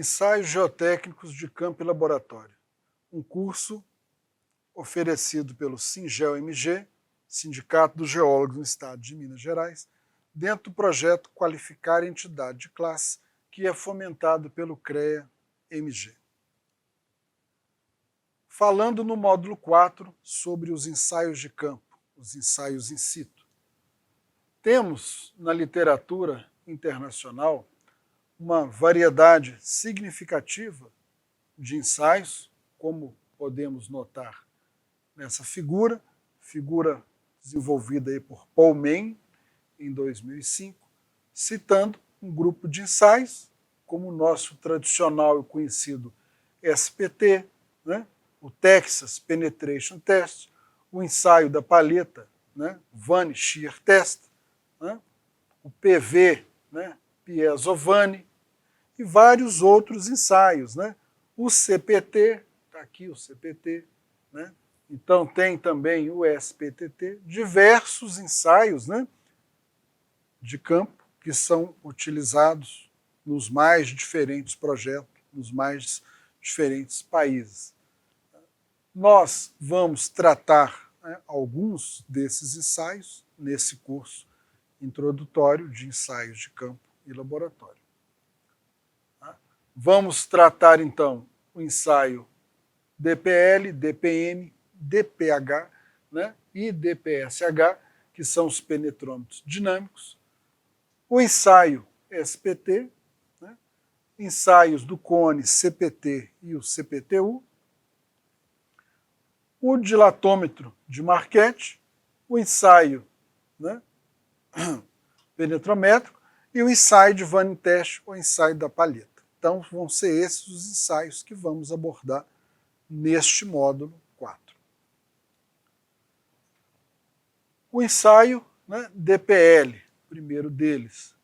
Ensaios Geotécnicos de Campo e Laboratório, um curso oferecido pelo SINGEL-MG, Sindicato dos Geólogos no Estado de Minas Gerais, dentro do projeto Qualificar Entidade de Classe, que é fomentado pelo CREA-MG. Falando no módulo 4 sobre os ensaios de campo, os ensaios in situ. Temos na literatura internacional uma variedade significativa de ensaios, como podemos notar nessa figura desenvolvida aí por Paul Mann, em 2005, citando um grupo de ensaios, como o nosso tradicional e conhecido SPT, né? O Texas Penetration Test, o ensaio da palheta, né? Vanni Shear Test, né? O PV, né? Piezo-Vanni, e vários outros ensaios, né? O CPT, está aqui o CPT, né? Então tem também o SPTT, diversos ensaios, né, de campo que são utilizados nos mais diferentes projetos, nos mais diferentes países. Nós vamos tratar, né, alguns desses ensaios nesse curso introdutório de ensaios de campo e laboratório. Vamos tratar então o ensaio DPL, DPM, DPH, né, e DPSH, que são os penetrômetros dinâmicos, o ensaio SPT, né, ensaios do cone CPT e o CPTU, o dilatômetro de Marquette, o ensaio, né, penetrométrico e o ensaio de Vanni Test, o ensaio da palheta. Então vão ser esses os ensaios que vamos abordar neste módulo 4. O ensaio, né, DPL, primeiro deles,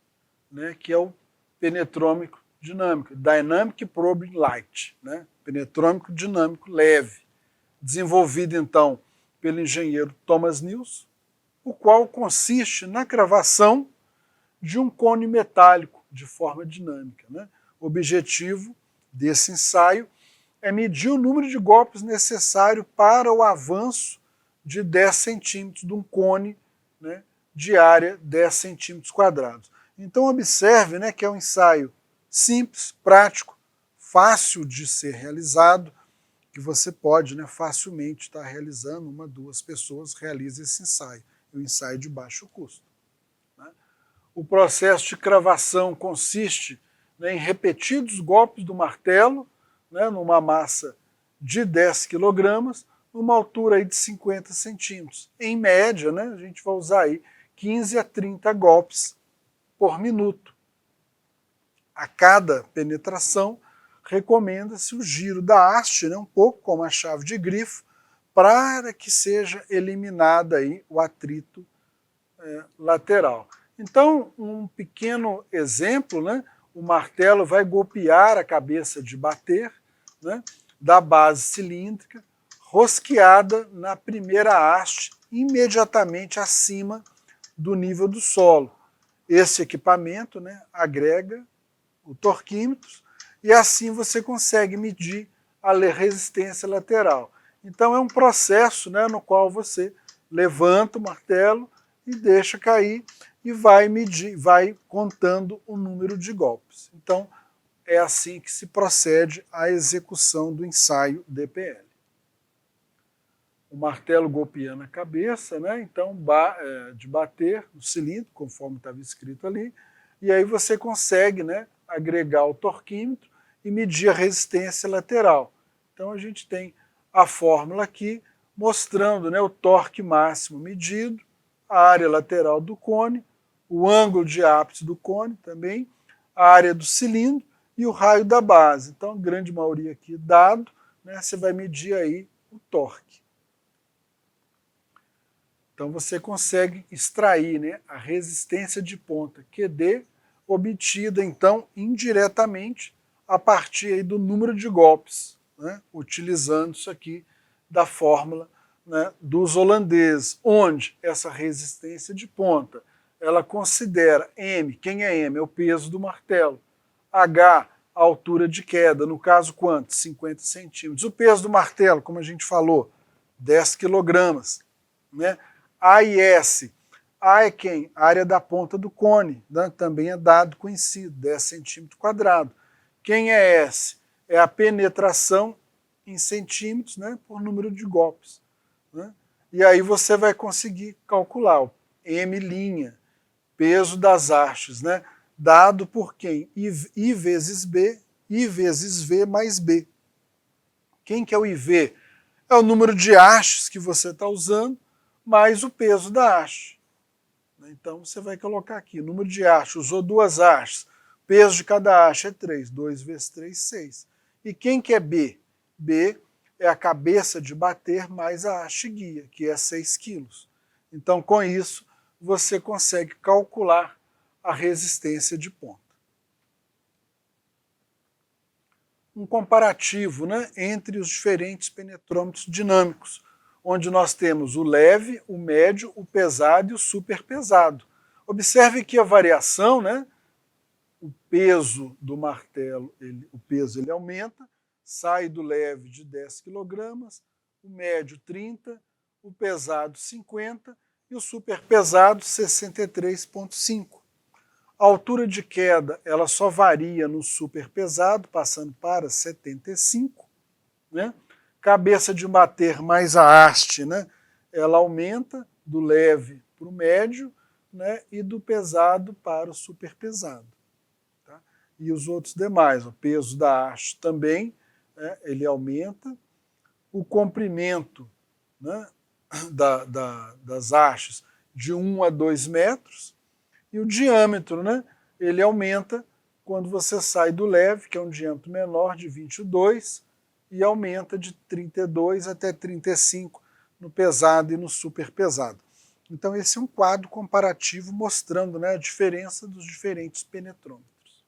né, que é o penetrômico dinâmico, Dynamic Probing Light, né, penetrômico dinâmico leve, desenvolvido então pelo engenheiro Thomas Nilsson, o qual consiste na cravação de um cone metálico de forma dinâmica, né. O objetivo desse ensaio é medir o número de golpes necessário para o avanço de 10 centímetros de um cone, né, de área 10 centímetros quadrados. Então observe, né, que é um ensaio simples, prático, fácil de ser realizado, que você pode, né, facilmente estar realizando, 1, 2 pessoas realizam esse ensaio, é um ensaio de baixo custo. Né? O processo de cravação consiste, né, em repetidos golpes do martelo, né, numa massa de 10 kg, numa altura aí de 50 centímetros. Em média, né, a gente vai usar aí 15 a 30 golpes por minuto. A cada penetração, recomenda-se o giro da haste, né, um pouco como a chave de grifo, para que seja eliminado aí o atrito lateral. Então, um pequeno exemplo, né, o martelo vai golpear a cabeça de bater, né, da base cilíndrica, rosqueada na primeira haste, imediatamente acima do nível do solo. Esse equipamento, né, agrega o torquímetro e assim você consegue medir a resistência lateral. Então é um processo, né, no qual você levanta o martelo e deixa cair e vai medir, vai contando o número de golpes. Então é assim que se procede à execução do ensaio DPL. O martelo golpeando a cabeça, né, então de bater no cilindro, conforme estava escrito ali, e aí você consegue, né, agregar o torquímetro e medir a resistência lateral. Então a gente tem a fórmula aqui mostrando, né, o torque máximo medido, a área lateral do cone, o ângulo de ápice do cone também, a área do cilindro e o raio da base. Então a grande maioria aqui dado, né, você vai medir aí o torque. Então você consegue extrair, né, a resistência de ponta QD, obtida então indiretamente a partir aí do número de golpes, né, utilizando isso aqui da fórmula, né, dos holandeses, onde essa resistência de ponta ela considera M, quem é M? É o peso do martelo, H, a altura de queda, no caso quanto? 50 centímetros. O peso do martelo, como a gente falou, 10 quilogramas. Né? A e S. A é quem? A área da ponta do cone, né? Também é dado conhecido, 10 centímetros quadrados. Quem é S? É a penetração em centímetros, né, por número de golpes. Né? E aí você vai conseguir calcular o M', peso das hastes, né, dado por quem? I vezes B, I vezes V mais B. Quem que é o IV? É o número de hastes que você está usando, mais o peso da haste. Então você vai colocar aqui, número de hastes, usou 2 hastes, peso de cada haste é 3, 2 vezes 3, 6. E quem que é B? B é a cabeça de bater mais a haste guia, que é 6 quilos. Então com isso você consegue calcular a resistência de ponta. Um comparativo, né, entre os diferentes penetrômetros dinâmicos, onde nós temos o leve, o médio, o pesado e o super pesado. Observe que a variação, né, o peso do martelo, o peso ele aumenta, sai do leve de 10 kg, o médio 30, o pesado 50 e o super pesado 63,5. A altura de queda ela só varia no super pesado, passando para 75. Né? Cabeça de bater mais a haste, né? Ela aumenta do leve para o médio, né? E do pesado para o super pesado. Tá? E os outros demais, o peso da haste também, né? Ele aumenta. O comprimento, né? Das hastes de 1 a 2 metros. E o diâmetro, né, ele aumenta quando você sai do leve, que é um diâmetro menor, de 22, e aumenta de 32 até 35 no pesado e no super pesado. Então esse é um quadro comparativo mostrando, né, a diferença dos diferentes penetrômetros.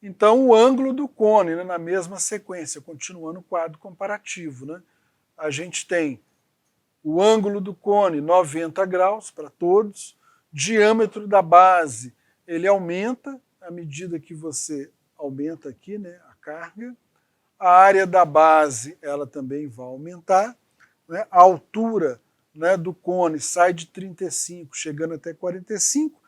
Então o ângulo do cone, né, na mesma sequência, continuando o quadro comparativo. Né, a gente tem o ângulo do cone 90 graus para todos, diâmetro da base, ele aumenta à medida que você aumenta aqui, né, a carga. A área da base, ela também vai aumentar. Né, a altura, né, do cone sai de 35, chegando até 45,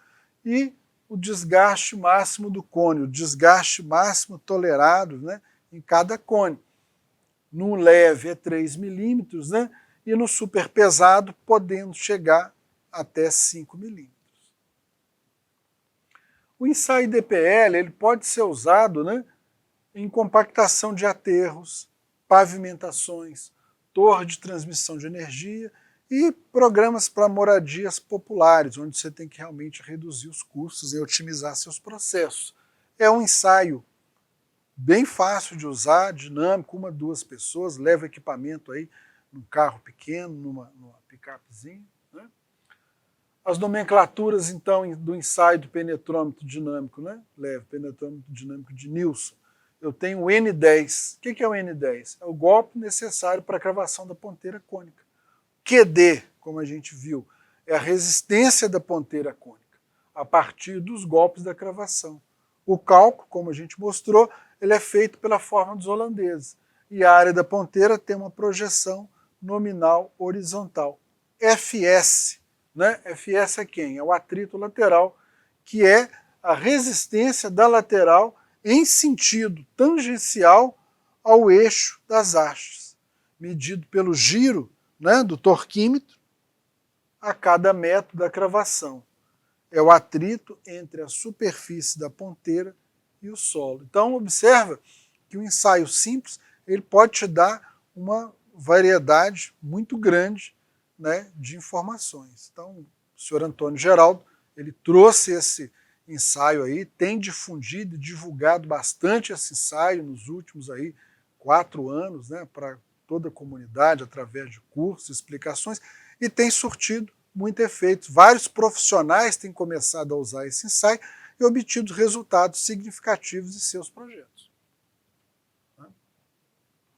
e o desgaste máximo do cone, o desgaste máximo tolerado, né, em cada cone. No leve é 3 milímetros, né, e no super pesado podendo chegar até 5 milímetros. O ensaio DPL ele pode ser usado, né, em compactação de aterros, pavimentações, torre de transmissão de energia e programas para moradias populares, onde você tem que realmente reduzir os custos e otimizar seus processos. É um ensaio bem fácil de usar, dinâmico, 1, 2 pessoas, leva equipamento aí num carro pequeno, numa picapezinha. Né? As nomenclaturas, então, do ensaio do penetrômetro dinâmico, né? Leve, penetrômetro dinâmico de Nilsson. Eu tenho o N10. O que é o N10? É o golpe necessário para a cravação da ponteira cônica. QD, como a gente viu, é a resistência da ponteira cônica a partir dos golpes da cravação. O cálculo, como a gente mostrou, ele é feito pela forma dos holandeses. E a área da ponteira tem uma projeção nominal horizontal. FS, né? FS é quem? É o atrito lateral, que é a resistência da lateral em sentido tangencial ao eixo das hastes, medido pelo giro, né, do torquímetro a cada metro da cravação. É o atrito entre a superfície da ponteira e o solo. Então observa que o ensaio simples ele pode te dar uma variedade muito grande, né, de informações. Então o senhor Antônio Geraldo ele trouxe esse ensaio aí, tem difundido e divulgado bastante esse ensaio nos últimos aí 4 anos, né, para toda a comunidade através de cursos, explicações, e tem surtido muito efeito. Vários profissionais têm começado a usar esse ensaio e obtido resultados significativos de seus projetos.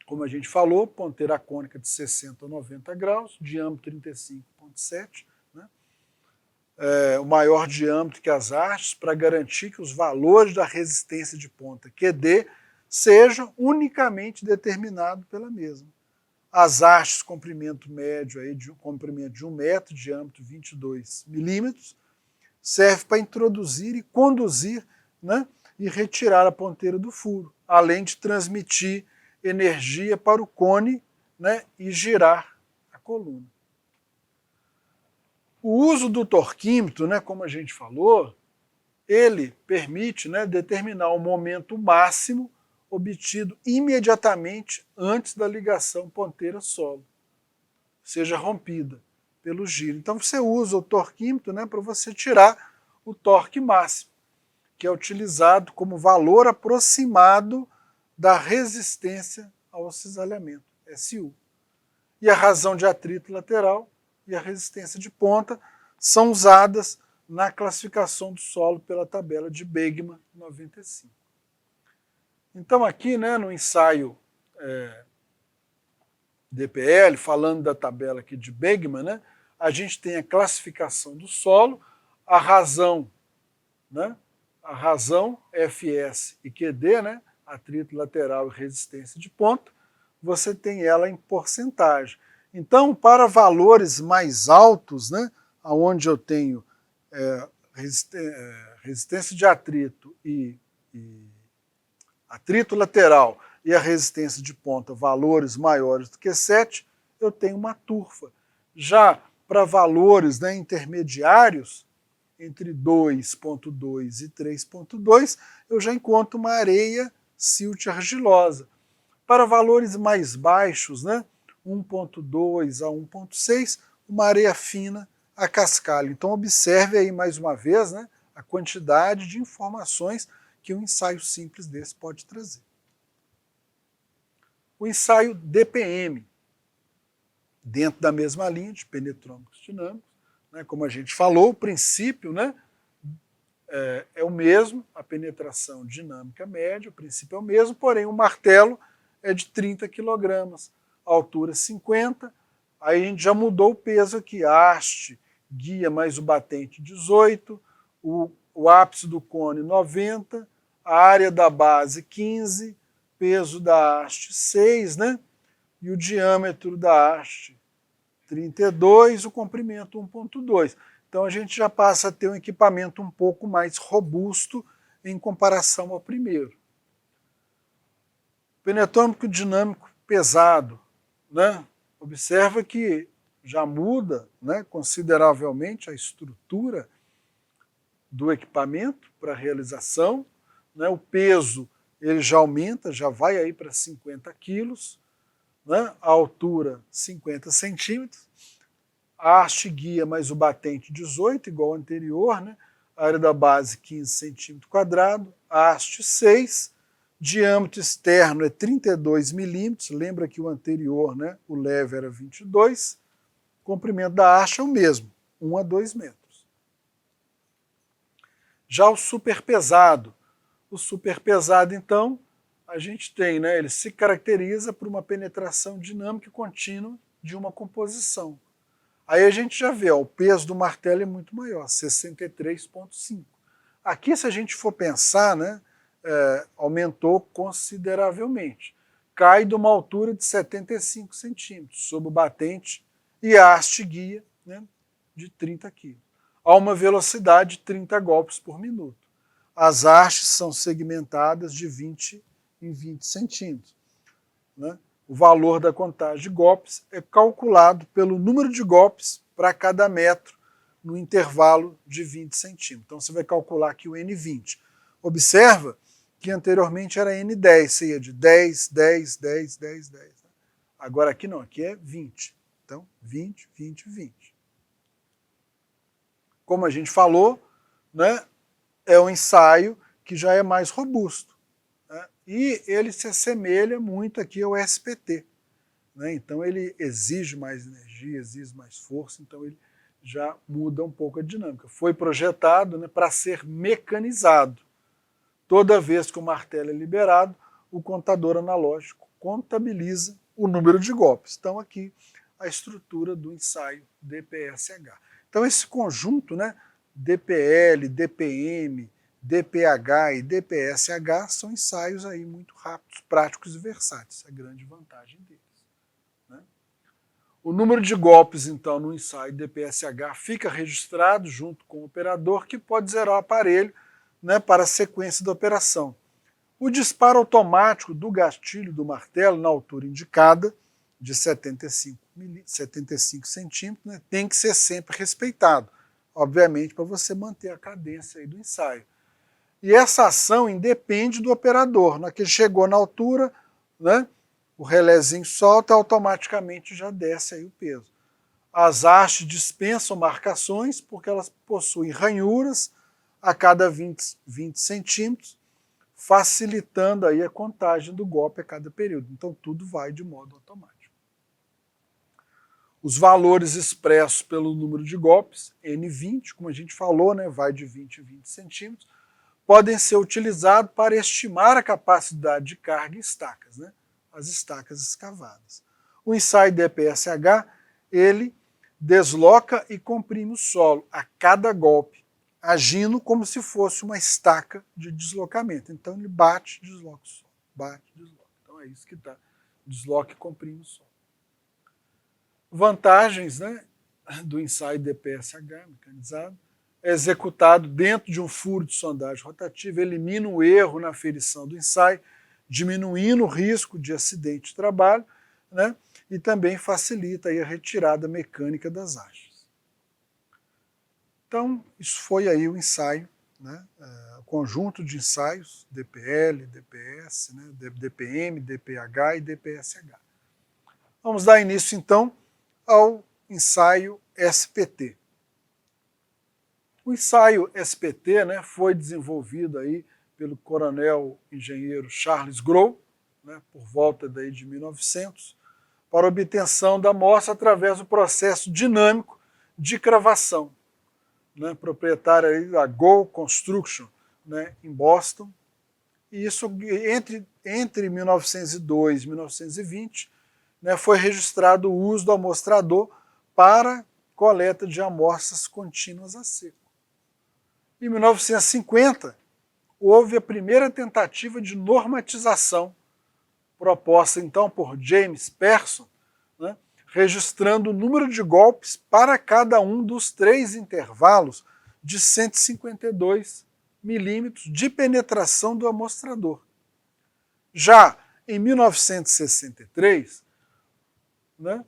Como a gente falou, ponteira cônica de 60 a 90 graus, diâmetro 35,7, né? o maior diâmetro que as hastes para garantir que os valores da resistência de ponta QD sejam unicamente determinados pela mesma. As hastes comprimento médio aí de comprimento de 1 metro, diâmetro 22 milímetros, serve para introduzir e conduzir, né, e retirar a ponteira do furo, além de transmitir energia para o cone, né, e girar a coluna. O uso do torquímetro, né, como a gente falou, ele permite, né, determinar o momento máximo obtido imediatamente antes da ligação ponteira-solo seja rompida pelo giro. Então você usa o torquímetro, né, para você tirar o torque máximo, que é utilizado como valor aproximado da resistência ao cisalhamento, SU. E a razão de atrito lateral e a resistência de ponta são usadas na classificação do solo pela tabela de Begman 95. Então aqui, né, no ensaio DPL, falando da tabela aqui de Begman, né, a gente tem a classificação do solo, a razão, né, a razão FS e QD, né, atrito lateral e resistência de ponta, você tem ela em porcentagem. Então, para valores mais altos, né, onde eu tenho resistência de atrito e atrito lateral e a resistência de ponta valores maiores do que 7, eu tenho uma turfa. Já para valores, né, intermediários, entre 2,2 e 3,2, eu já encontro uma areia silt argilosa. Para valores mais baixos, né, 1,2 a 1,6, uma areia fina a cascalho. Então observe aí mais uma vez, né, a quantidade de informações que um ensaio simples desse pode trazer. O ensaio DPM, dentro da mesma linha de penetrômicos dinâmicos, né, como a gente falou, o princípio, né, é o mesmo, a penetração dinâmica média, o princípio é o mesmo, porém o martelo é de 30 kg, a altura 50, aí a gente já mudou o peso aqui, a haste, guia mais o batente 18, o ápice do cone 90, a área da base 15, peso da haste 6, né? E o diâmetro da haste 32, o comprimento 1,2. Então a gente já passa a ter um equipamento um pouco mais robusto em comparação ao primeiro. Penetrômico dinâmico pesado, né? Observa que já muda, né, consideravelmente a estrutura do equipamento para a realização, né? O peso ele já aumenta, já vai aí para 50 quilos, né? A altura 50 centímetros, a haste guia mais o batente 18, igual ao anterior, né? A área da base 15 centímetros quadrados, a haste 6, diâmetro externo é 32 milímetros, lembra que o anterior, né, o leve era 22, comprimento da haste é o mesmo, 1 a 2 metros. Já o superpesado, então, a gente tem, né, ele se caracteriza por uma penetração dinâmica contínua de uma composição. Aí a gente já vê, ó, o peso do martelo é muito maior, 63,5. Aqui, se a gente for pensar, né, aumentou consideravelmente. Cai de uma altura de 75 centímetros sob o batente e a haste guia, né, de 30 kg. A uma velocidade de 30 golpes por minuto. As hastes são segmentadas de 20 em 20 centímetros. Né? O valor da contagem de golpes é calculado pelo número de golpes para cada metro no intervalo de 20 centímetros. Então você vai calcular aqui o N20. Observa que anteriormente era N10, você ia de 10, 10, 10, 10, 10. Agora aqui não, aqui é 20. Então 20, 20, 20. Como a gente falou, né, é um ensaio que já é mais robusto. Né, e ele se assemelha muito aqui ao SPT. Né, então ele exige mais energia, exige mais força, então ele já muda um pouco a dinâmica. Foi projetado, né, para ser mecanizado. Toda vez que o martelo é liberado, o contador analógico contabiliza o número de golpes. Então aqui a estrutura do ensaio DPSH. Então esse conjunto, né, DPL, DPM, DPH e DPSH são ensaios aí muito rápidos, práticos e versáteis, a grande vantagem deles. Né? O número de golpes, então, no ensaio DPSH fica registrado junto com o operador, que pode zerar o aparelho, né, para a sequência da operação. O disparo automático do gatilho do martelo na altura indicada, de 75 centímetros, né, tem que ser sempre respeitado, obviamente para você manter a cadência aí do ensaio. E essa ação independe do operador. Na que chegou na altura, né, o relézinho solta, automaticamente já desce aí o peso. As hastes dispensam marcações porque elas possuem ranhuras a cada 20 centímetros, facilitando aí a contagem do golpe a cada período. Então tudo vai de modo automático. Os valores expressos pelo número de golpes, N20, como a gente falou, né, vai de 20 a 20 centímetros, podem ser utilizados para estimar a capacidade de carga em estacas, né, as estacas escavadas. O ensaio DPSH, ele desloca e comprime o solo a cada golpe, agindo como se fosse uma estaca de deslocamento. Então ele bate, desloca o solo, bate, desloca. Então é isso que dá, desloca e comprime o solo. Vantagens, né, do ensaio DPSH mecanizado: é executado dentro de um furo de sondagem rotativa, elimina o erro na aferição do ensaio, diminuindo o risco de acidente de trabalho, né, e também facilita aí a retirada mecânica das hastes. Então, isso foi aí o ensaio, né, o conjunto de ensaios, DPL, DPS, né, DPM, DPH e DPSH. Vamos dar início, então, ao ensaio SPT. O ensaio SPT, né, foi desenvolvido aí pelo coronel engenheiro Charles Grow, né, por volta daí de 1900, para obtenção da amostra através do processo dinâmico de cravação, né, proprietária aí da Go Construction, né, em Boston. E isso entre 1902 e 1920, né, foi registrado o uso do amostrador para coleta de amostras contínuas a seco. Em 1950, houve a primeira tentativa de normatização, proposta então por James Persson, né, registrando o número de golpes para cada um dos 3 intervalos de 152 milímetros de penetração do amostrador. Já em 1963, né,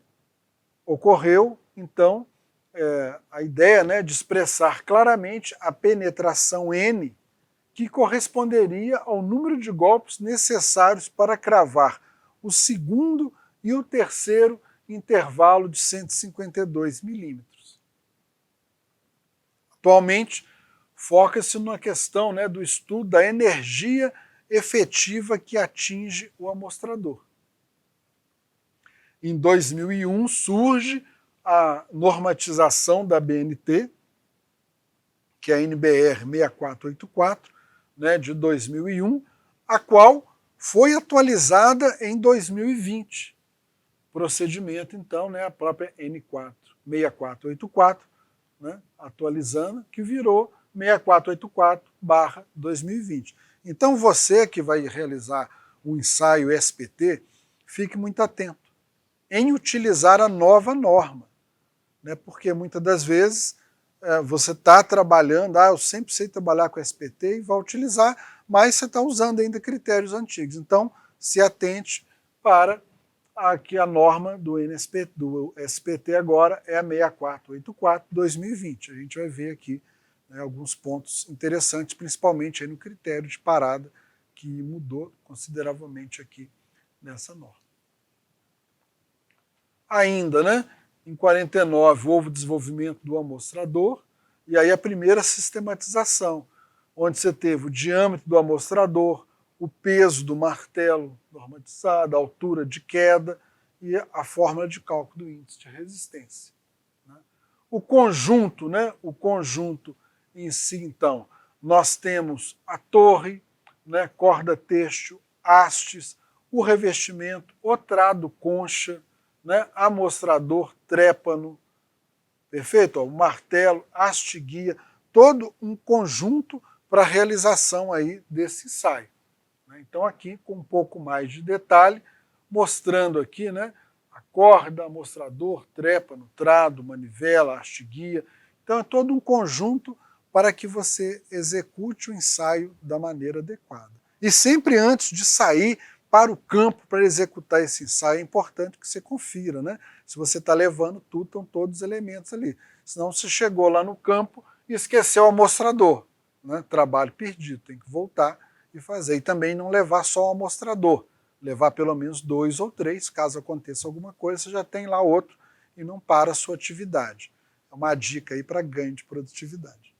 ocorreu, então, a ideia, né, de expressar claramente a penetração N, que corresponderia ao número de golpes necessários para cravar o segundo e o terceiro intervalo de 152 milímetros. Atualmente, foca-se na questão, né, do estudo da energia efetiva que atinge o amostrador. Em 2001 surge a normatização da BNT, que é a NBR 6484, né, de 2001, a qual foi atualizada em 2020. Procedimento, então, né, a própria N4 6484, né, atualizando, que virou 6484/2020. Então você que vai realizar o ensaio SPT, fique muito atento em utilizar a nova norma, né, porque muitas das vezes você está trabalhando, eu sempre sei trabalhar com SPT e vai utilizar, mas você está usando ainda critérios antigos. Então, se atente para que a norma do SPT agora é a 6484/2020. A gente vai ver aqui, né, alguns pontos interessantes, principalmente aí no critério de parada, que mudou consideravelmente aqui nessa norma. Ainda, né, em 49 houve o desenvolvimento do amostrador, e aí a primeira sistematização, onde você teve o diâmetro do amostrador, o peso do martelo normatizado, a altura de queda e a fórmula de cálculo do índice de resistência. O conjunto, né, o conjunto em si, então, nós temos a torre, né, corda têxtil, hastes, o revestimento, o trado concha, né, amostrador, trépano, Perfeito? Ó, o martelo, haste guia, todo um conjunto para a realização aí desse ensaio. Então aqui com um pouco mais de detalhe, mostrando aqui, né, a corda, amostrador, trépano, trado, manivela, haste guia. Então é todo um conjunto para que você execute o ensaio da maneira adequada. E sempre antes de sair para o campo para executar esse ensaio, é importante que você confira, né? Se você está levando tudo, estão todos os elementos ali. Senão você chegou lá no campo e esqueceu o amostrador. Né? Trabalho perdido, tem que voltar e fazer. E também não levar só o amostrador, levar pelo menos 2 ou 3, caso aconteça alguma coisa, você já tem lá outro e não para a sua atividade. É uma dica aí para ganho de produtividade.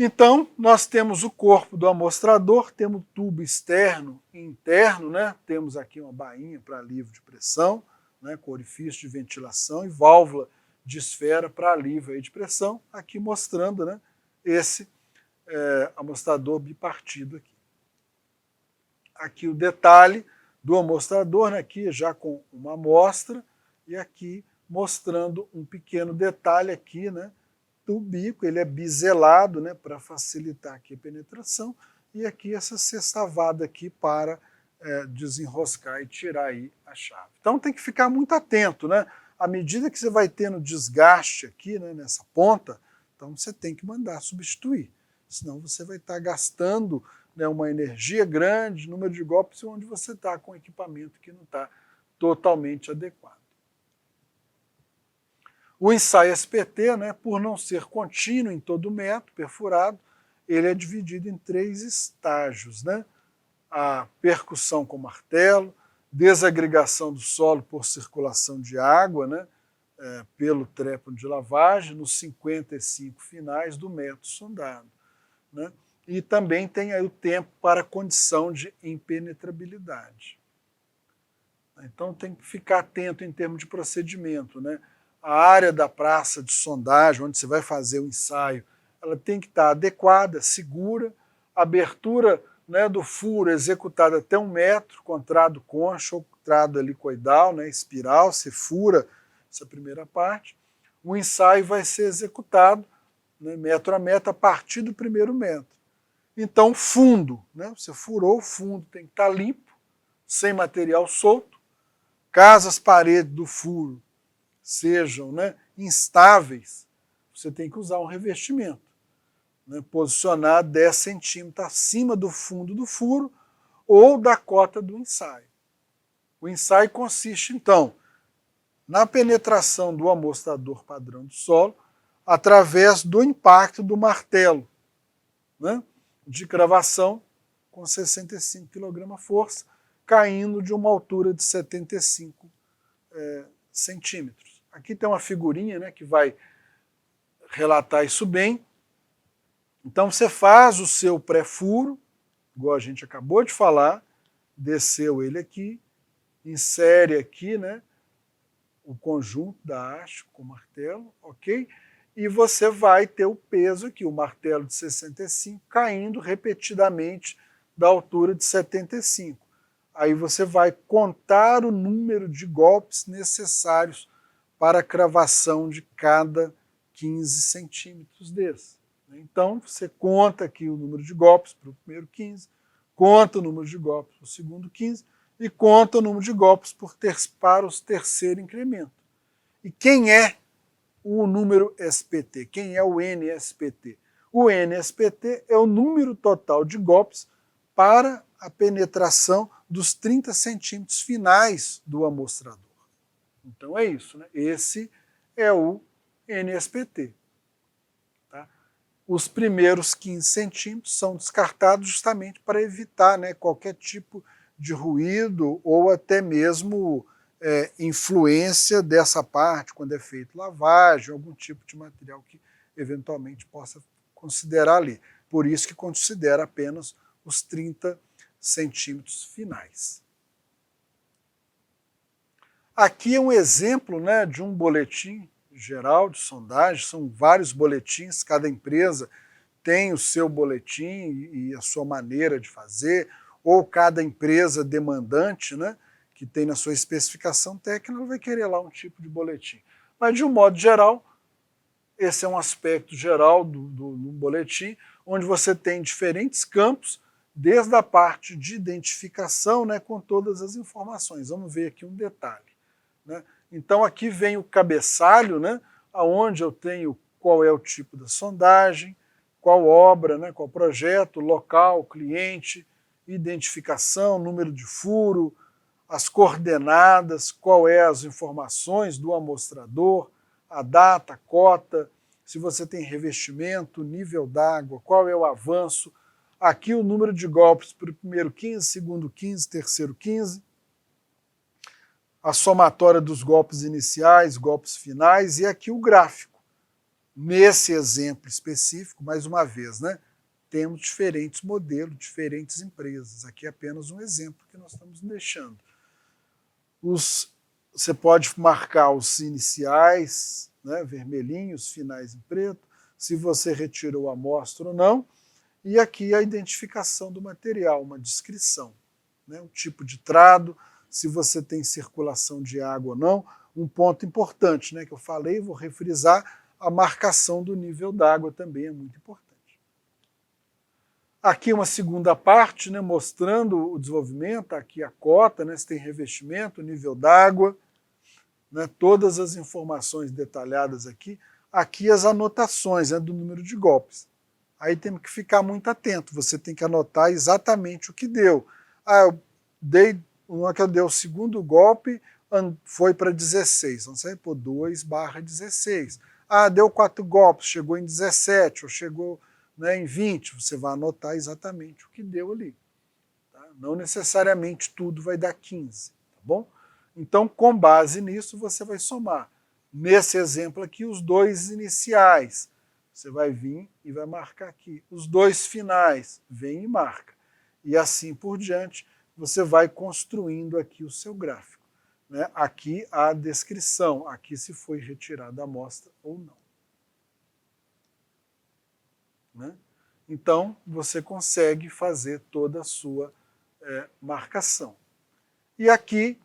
Então, nós temos o corpo do amostrador, temos tubo externo e interno, né? Temos aqui uma bainha para alívio de pressão, né? Com orifício de ventilação e válvula de esfera para alívio aí de pressão, aqui mostrando, né, esse amostrador bipartido aqui. Aqui o detalhe do amostrador, né, aqui já com uma amostra, e aqui mostrando um pequeno detalhe aqui, né, do bico, ele é biselado, né, para facilitar aqui a penetração, e aqui essa sextavada aqui para desenroscar e tirar aí a chave. Então tem que ficar muito atento, né? À medida que você vai tendo desgaste aqui, né, nessa ponta, então você tem que mandar substituir, senão você vai estar gastando, né, uma energia grande, número de golpes, onde você está com equipamento que não está totalmente adequado. O ensaio SPT, né, por não ser contínuo em todo o método perfurado, ele é dividido em 3 estágios, né? A percussão com martelo, desagregação do solo por circulação de água, né, pelo trépano de lavagem, nos 55 finais do método sondado. Né? E também tem aí o tempo para condição de impenetrabilidade. Então tem que ficar atento em termos de procedimento, né? A área da praça de sondagem, onde você vai fazer o ensaio, ela tem que estar adequada, segura, a abertura, né, do furo executada até 1 metro, com trado concha ou trado helicoidal, né, espiral, você fura essa primeira parte. O ensaio vai ser executado, né, metro a metro, a partir do 1º metro. Então, fundo, né, você furou o fundo, tem que estar limpo, sem material solto. Caso as paredes do furo sejam, né, instáveis, você tem que usar um revestimento, né, posicionar 10 centímetros acima do fundo do furo ou da cota do ensaio. O ensaio consiste, então, na penetração do amostrador padrão do solo através do impacto do martelo, né, de cravação com 65 kg-força, caindo de uma altura de 75 centímetros. Aqui tem uma figurinha, né, que vai relatar isso bem. Então você faz o seu pré-furo, igual a gente acabou de falar, desceu ele aqui, insere aqui, né, o conjunto da haste com o martelo, ok? E você vai ter o peso aqui, o martelo de 65, caindo repetidamente da altura de 75. Aí você vai contar o número de golpes necessários para a cravação de cada 15 centímetros desse. Então, você conta aqui o número de golpes para o primeiro 15, conta o número de golpes para o segundo 15 e conta o número de golpes para o terceiro incremento. E quem é o número SPT? Quem é o NSPT? O NSPT é o número total de golpes para a penetração dos 30 centímetros finais do amostrador. Então é isso, né? Esse é o NSPT. Tá? Os primeiros 15 centímetros são descartados justamente para evitar, né, qualquer tipo de ruído ou até mesmo influência dessa parte, quando é feito lavagem, algum tipo de material que eventualmente possa considerar ali. Por isso que considera apenas os 30 centímetros finais. Aqui é um exemplo, né, de um boletim geral de sondagem, são vários boletins, cada empresa tem o seu boletim e a sua maneira de fazer, ou cada empresa demandante, né, que tem na sua especificação técnica, vai querer lá um tipo de boletim. Mas, de um modo geral, esse é um aspecto geral do boletim, onde você tem diferentes campos, desde a parte de identificação, né, com todas as informações. Vamos ver aqui um detalhe, né? Então aqui vem o cabeçalho, né, onde eu tenho qual é o tipo da sondagem, qual obra, né, qual projeto, local, cliente, identificação, número de furo, as coordenadas, qual é as informações do amostrador, a data, a cota, se você tem revestimento, nível d'água, qual é o avanço, aqui o número de golpes para o primeiro 15, segundo 15, terceiro 15, a somatória dos golpes iniciais, golpes finais, e aqui o gráfico. Nesse exemplo específico, mais uma vez, né, temos diferentes modelos, diferentes empresas. Aqui é apenas um exemplo que nós estamos deixando. Você pode marcar os iniciais, né, vermelhinhos, finais em preto, se você retirou a amostra ou não, e aqui a identificação do material, uma descrição, né, o tipo de trado, se você tem circulação de água ou não. Um ponto importante, né, que eu falei, vou refrisar, a marcação do nível d'água também é muito importante. Aqui uma segunda parte, né, mostrando o desenvolvimento, aqui a cota, né, se tem revestimento, nível d'água, né, todas as informações detalhadas aqui. Aqui as anotações, né, do número de golpes. Aí temos que ficar muito atento, você tem que anotar exatamente o que deu. Eu dei, uma que eu dei o segundo golpe, foi para 16, então você vai pôr 2/16. Deu 4 golpes, chegou em 17, ou chegou, né, em 20, você vai anotar exatamente o que deu ali. Tá? Não necessariamente tudo vai dar 15, tá bom? Então, com base nisso, você vai somar. Nesse exemplo aqui, os 2 iniciais. Você vai vir e vai marcar aqui. Os 2 finais, vem e marca. E assim por diante, você vai construindo aqui o seu gráfico, né? Aqui a descrição, aqui se foi retirada a amostra ou não. Né? Então, você consegue fazer toda a sua marcação. E aqui,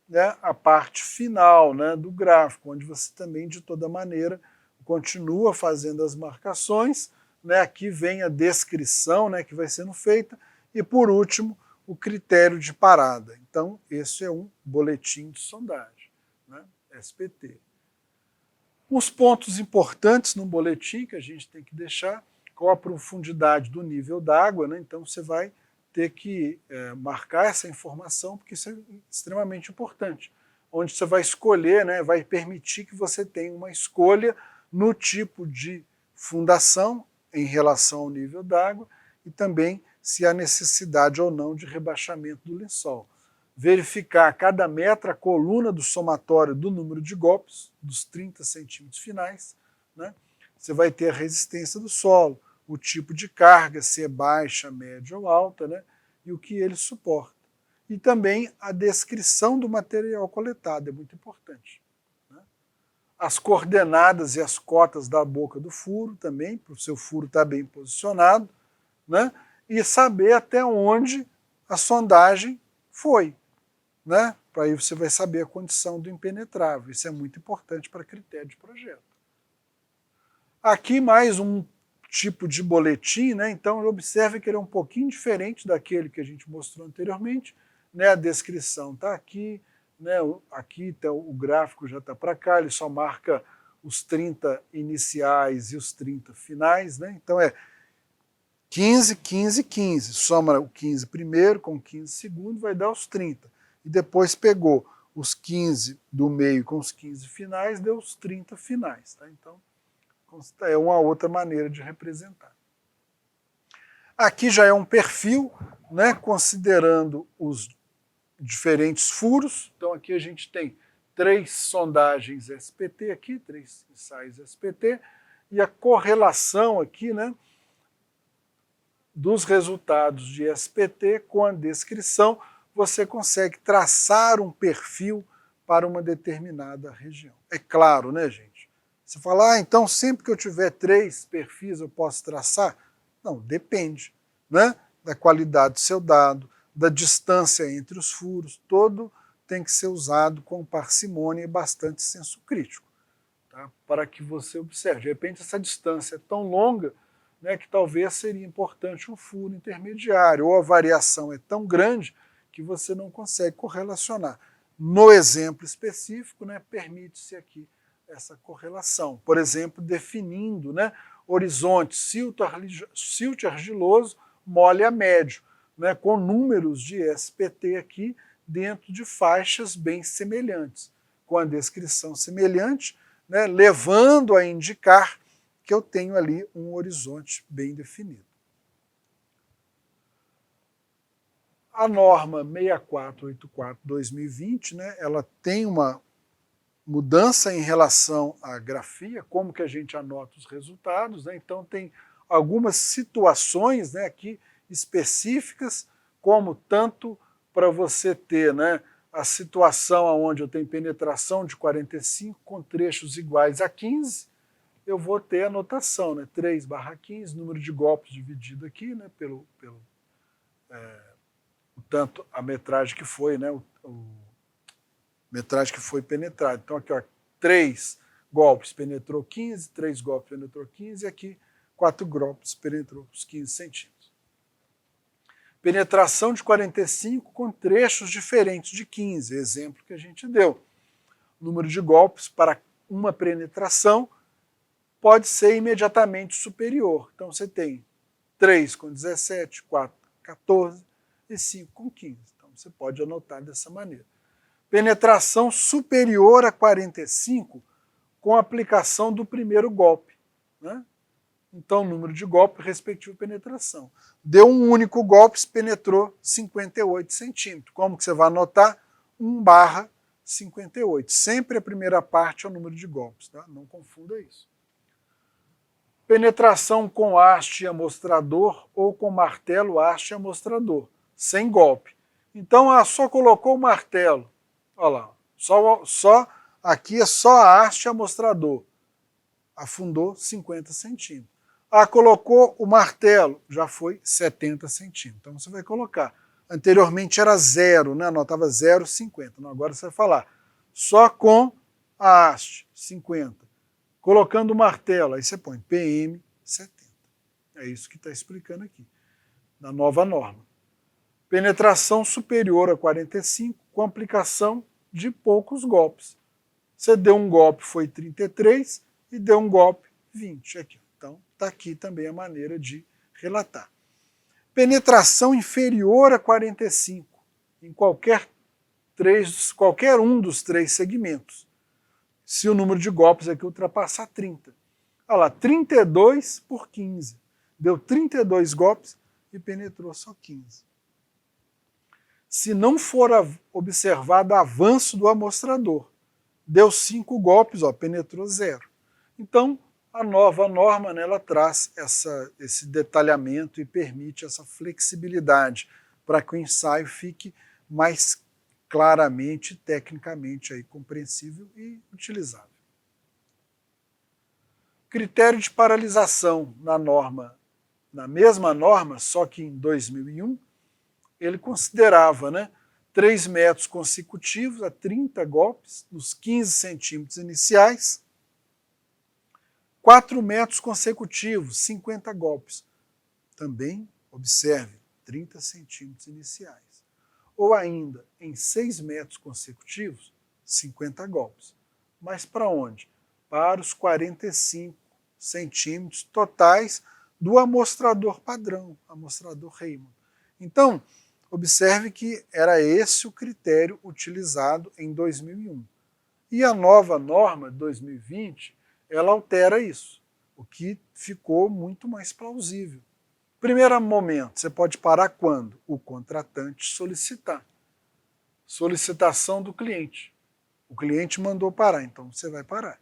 né, a parte final, né, do gráfico, onde você também, de toda maneira, continua fazendo as marcações, né, aqui vem a descrição, né, que vai sendo feita, e por último, o critério de parada. Então, esse é um boletim de sondagem, né, SPT. Os pontos importantes no boletim que a gente tem que deixar, qual a profundidade do nível d'água, né, então você vai ter que marcar essa informação, porque isso é extremamente importante. Onde você vai escolher, né, vai permitir que você tenha uma escolha no tipo de fundação em relação ao nível d'água e também se há necessidade ou não de rebaixamento do lençol. Verificar a cada metro a coluna do somatório do número de golpes, dos 30 centímetros finais, né? Você vai ter a resistência do solo, o tipo de carga, se é baixa, média ou alta, né? E o que ele suporta. E também a descrição do material coletado, é muito importante. Né? As coordenadas e as cotas da boca do furo também, para o seu furo estar bem posicionado, né? E saber até onde a sondagem foi. Né? Para aí você vai saber a condição do impenetrável. Isso é muito importante para critério de projeto. Aqui mais um tipo de boletim, né? Então observe que ele é um pouquinho diferente daquele que a gente mostrou anteriormente, né? A descrição está aqui, né? Aqui tá, o gráfico já está para cá, ele só marca os 30 iniciais e os 30 finais, né? Então é 15, 15, 15, soma o 15 primeiro com o 15 segundo, vai dar os 30. E depois pegou os 15 do meio com os 15 finais, deu os 30 finais. Tá? Então, é uma outra maneira de representar. Aqui já é um perfil, né, considerando os diferentes furos. Então aqui a gente tem 3 sondagens SPT aqui, 3 ensaios SPT, e a correlação aqui, né, dos resultados de SPT com a descrição, você consegue traçar um perfil para uma determinada região. É claro, né, gente? Você fala, então sempre que eu tiver 3 perfis eu posso traçar? Não, depende, né? Da qualidade do seu dado, da distância entre os furos, todo tem que ser usado com parcimônia e bastante senso crítico. tá? Para que você observe. De repente essa distância é tão longa, né, que talvez seria importante um furo intermediário, ou a variação é tão grande que você não consegue correlacionar. No exemplo específico, né, permite-se aqui essa correlação. Por exemplo, definindo, né, horizonte silt argiloso, mole a médio, né, com números de SPT aqui dentro de faixas bem semelhantes, com a descrição semelhante, né, levando a indicar que eu tenho ali um horizonte bem definido. A norma 6484/2020, né, ela tem uma mudança em relação à grafia, como que a gente anota os resultados, né? Então tem algumas situações, né, aqui específicas, como tanto para você ter, né, a situação onde eu tenho penetração de 45 com trechos iguais a 15, eu vou ter a notação, né, 3/15, número de golpes dividido aqui, né, pelo tanto a metragem que foi, né, metragem que foi penetrada. Então aqui, ó, 3 golpes penetrou 15, 3 golpes penetrou 15, e aqui 4 golpes penetrou os 15 centímetros. Penetração de 45 com trechos diferentes de 15, exemplo que a gente deu. O número de golpes para uma penetração pode ser imediatamente superior. Então você tem 3 com 17, 4 com 14 e 5 com 15. Então você pode anotar dessa maneira. Penetração superior a 45 com a aplicação do primeiro golpe, né? Então, número de golpe respectivo penetração. Deu um único golpe, penetrou 58 centímetros. Como que você vai anotar? 1/58. Sempre a primeira parte é o número de golpes, tá? Não confunda isso. Penetração com haste amostrador ou com martelo haste amostrador, sem golpe. Então, só colocou o martelo. Olha lá, aqui é só a haste amostrador. Afundou 50 centímetros. Colocou o martelo, já foi 70 centímetros. Então você vai colocar. Anteriormente era 0, né? Anotava 0,50. Agora você vai falar só com a haste, 50. Colocando o martelo, aí você põe PM 70. É isso que está explicando aqui, na nova norma. Penetração superior a 45 com aplicação de poucos golpes. Você deu um golpe, foi 33, e deu um golpe, 20 aqui. Então, está aqui também a maneira de relatar. Penetração inferior a 45 em qualquer um dos 3 segmentos. Se o número de golpes aqui ultrapassar 30. Olha lá, 32 por 15. Deu 32 golpes e penetrou só 15. Se não for observado avanço do amostrador, deu 5 golpes, ó, penetrou 0. Então, a nova norma, né, ela traz esse detalhamento e permite essa flexibilidade para que o ensaio fique mais claramente, tecnicamente aí, compreensível e utilizável. Critério de paralisação na mesma norma, só que em 2001, ele considerava, né, 3 metros consecutivos a 30 golpes nos 15 centímetros iniciais, 4 metros consecutivos, 50 golpes. Também, observe, 30 centímetros iniciais. Ou ainda, em 6 metros consecutivos, 50 golpes. Mas para onde? Para os 45 centímetros totais do amostrador padrão, amostrador Raymond. Então, observe que era esse o critério utilizado em 2001. E a nova norma de 2020, ela altera isso, o que ficou muito mais plausível. Primeiro momento, você pode parar quando? O contratante solicitar. Solicitação do cliente. O cliente mandou parar, então você vai parar.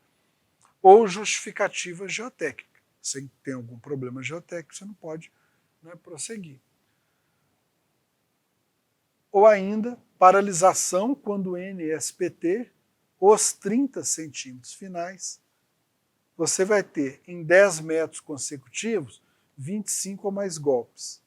Ou justificativa geotécnica. Se tem algum problema geotécnico, você não pode, né, prosseguir. Ou ainda, paralisação quando o NSPT, os 30 centímetros finais, você vai ter em 10 metros consecutivos, 25 ou mais golpes.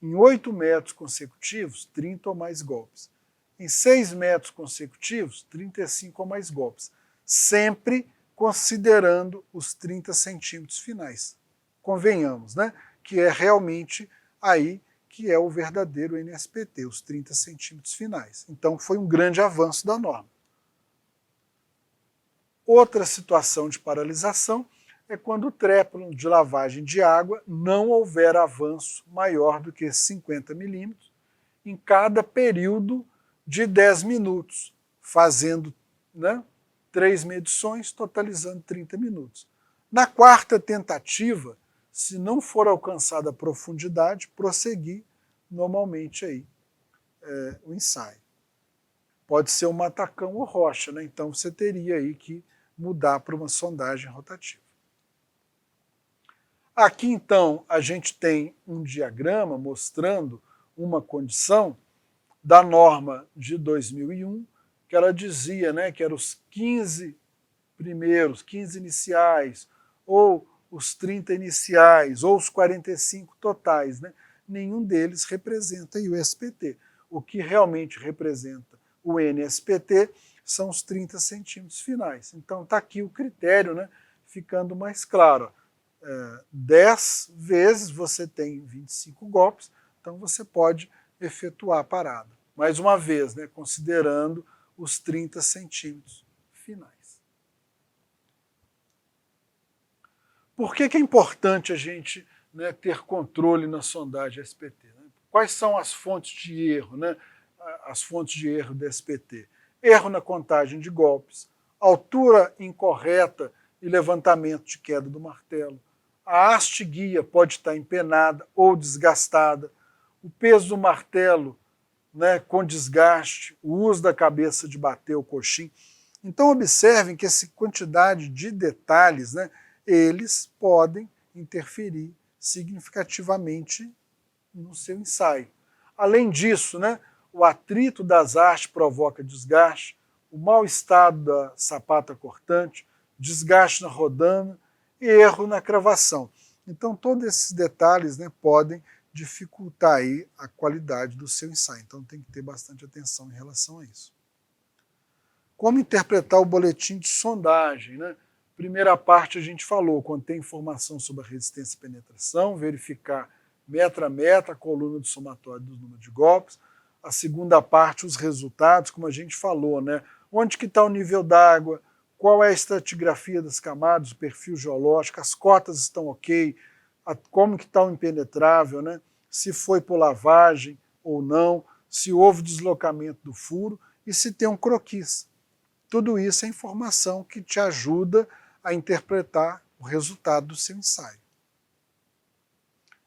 Em 8 metros consecutivos, 30 ou mais golpes. Em 6 metros consecutivos, 35 ou mais golpes. Sempre considerando os 30 centímetros finais. Convenhamos, né? Que é realmente aí que é o verdadeiro NSPT, os 30 centímetros finais. Então foi um grande avanço da norma. Outra situação de paralisação é quando o trépano de lavagem de água não houver avanço maior do que 50 milímetros em cada período de 10 minutos, fazendo, né, 3 medições, totalizando 30 minutos. Na quarta tentativa, se não for alcançada a profundidade, prosseguir normalmente aí o ensaio. Pode ser um matacão ou rocha, né? Então você teria aí que mudar para uma sondagem rotativa. Aqui então a gente tem um diagrama mostrando uma condição da norma de 2001, que ela dizia, né, que eram os 15 primeiros, 15 iniciais, ou os 30 iniciais, ou os 45 totais, né? Nenhum deles representa o SPT. O que realmente representa o NSPT são os 30 centímetros finais. Então está aqui o critério, né, ficando mais claro. 10 vezes você tem 25 golpes, então você pode efetuar a parada. Mais uma vez, né, considerando os 30 centímetros finais. Por que é importante a gente, né, ter controle na sondagem SPT? Né? Quais são as fontes de erro, né, as fontes de erro da SPT? Erro na contagem de golpes, altura incorreta e levantamento de queda do martelo. A haste guia pode estar empenada ou desgastada. O peso do martelo, né, com desgaste, o uso da cabeça de bater o coxim. Então observem que essa quantidade de detalhes, né, eles podem interferir significativamente no seu ensaio. Além disso, né, o atrito das hastes provoca desgaste, o mau estado da sapata cortante, desgaste na rodana e erro na cravação. Então todos esses detalhes, né, podem dificultar aí a qualidade do seu ensaio. Então tem que ter bastante atenção em relação a isso. Como interpretar o boletim de sondagem, né? Primeira parte a gente falou, contém informação sobre a resistência e penetração, verificar metro a metro a coluna do somatório dos números de golpes. A segunda parte, os resultados, como a gente falou, né? Onde que está o nível d'água, qual é a estratigrafia das camadas, o perfil geológico, as cotas estão ok, como que está o impenetrável, né? Se foi por lavagem ou não, se houve deslocamento do furo e se tem um croquis. Tudo isso é informação que te ajuda a interpretar o resultado do seu ensaio.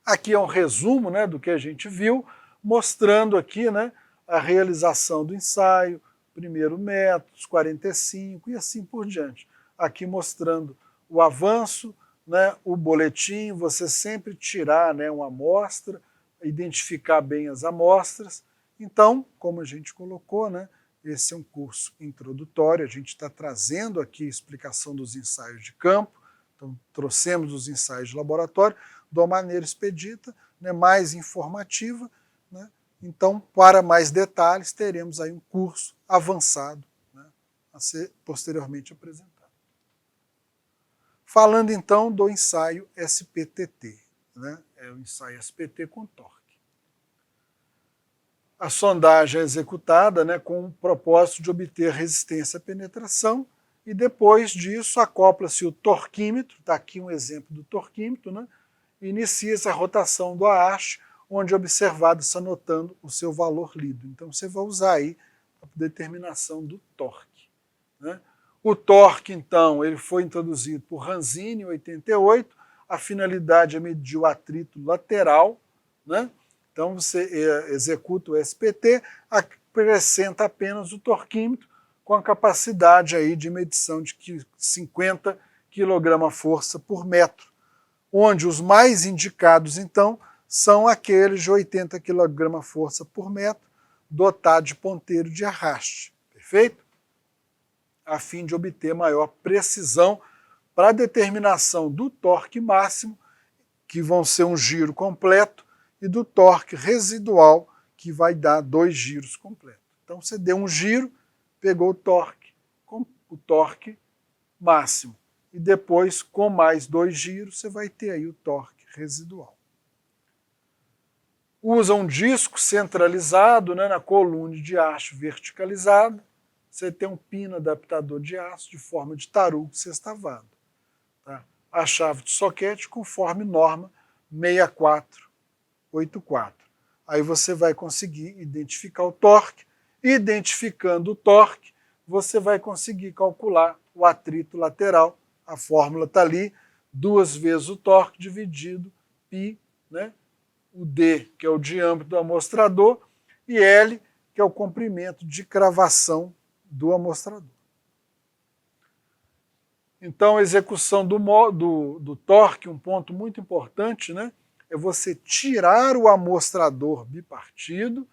Aqui é um resumo, né, do que a gente viu, mostrando aqui, né, a realização do ensaio, primeiro método, os 45 e assim por diante. Aqui mostrando o avanço, né, o boletim, você sempre tirar, né, uma amostra, identificar bem as amostras. Então, como a gente colocou, né, esse é um curso introdutório, a gente está trazendo aqui a explicação dos ensaios de campo, então trouxemos os ensaios de laboratório de uma maneira expedita, né, mais informativa, né? Então, para mais detalhes, teremos aí um curso avançado, né, a ser posteriormente apresentado. Falando então do ensaio SPTT, né, é o ensaio SPT com torque. A sondagem é executada, né, com o propósito de obter resistência à penetração e depois disso acopla-se o torquímetro, está aqui um exemplo do torquímetro, né, e inicia-se a rotação do haste, onde o observado está anotando o seu valor lido. Então você vai usar aí a determinação do torque. Né. O torque, então, ele foi introduzido por Ranzini em 88, a finalidade é medir o atrito lateral, né. Então você executa o SPT, acrescenta apenas o torquímetro com a capacidade aí de medição de 50 kg/força por metro, onde os mais indicados então são aqueles de 80 kg/força por metro, dotado de ponteiro de arraste, perfeito? A fim de obter maior precisão para a determinação do torque máximo, que vão ser um giro completo, e do torque residual, que vai dar 2 giros completos. Então você deu um giro, pegou o torque máximo. e depois, com mais 2 giros, você vai ter aí o torque residual. Usa um disco centralizado, né, na coluna de aço verticalizada. Você tem um pino adaptador de aço de forma de tarugo sextavado. Tá? A chave de soquete conforme norma 6484. Aí você vai conseguir identificar o torque. Identificando o torque, você vai conseguir calcular o atrito lateral. A fórmula está ali, 2 vezes o torque dividido π, né? O D, que é o diâmetro do amostrador, e L, que é o comprimento de cravação do amostrador. Então, a execução do torque, um ponto muito importante, né, é você tirar o amostrador bipartido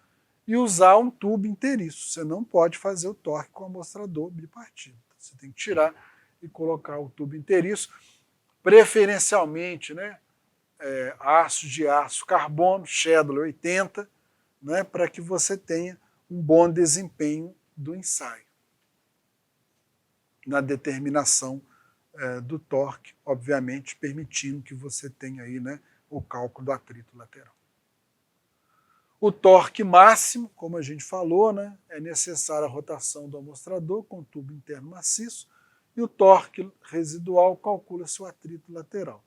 e usar um tubo inteiriço. Você não pode fazer o torque com o amostrador bipartido. Você tem que tirar e colocar o tubo inteiriço, preferencialmente, né, aço de aço carbono, Shedler 80, né, para que você tenha um bom desempenho do ensaio na determinação do torque, obviamente permitindo que você tenha aí, né, o cálculo do atrito lateral. O torque máximo, como a gente falou, né, é necessária a rotação do amostrador com tubo interno maciço, e o torque residual calcula-se o atrito lateral.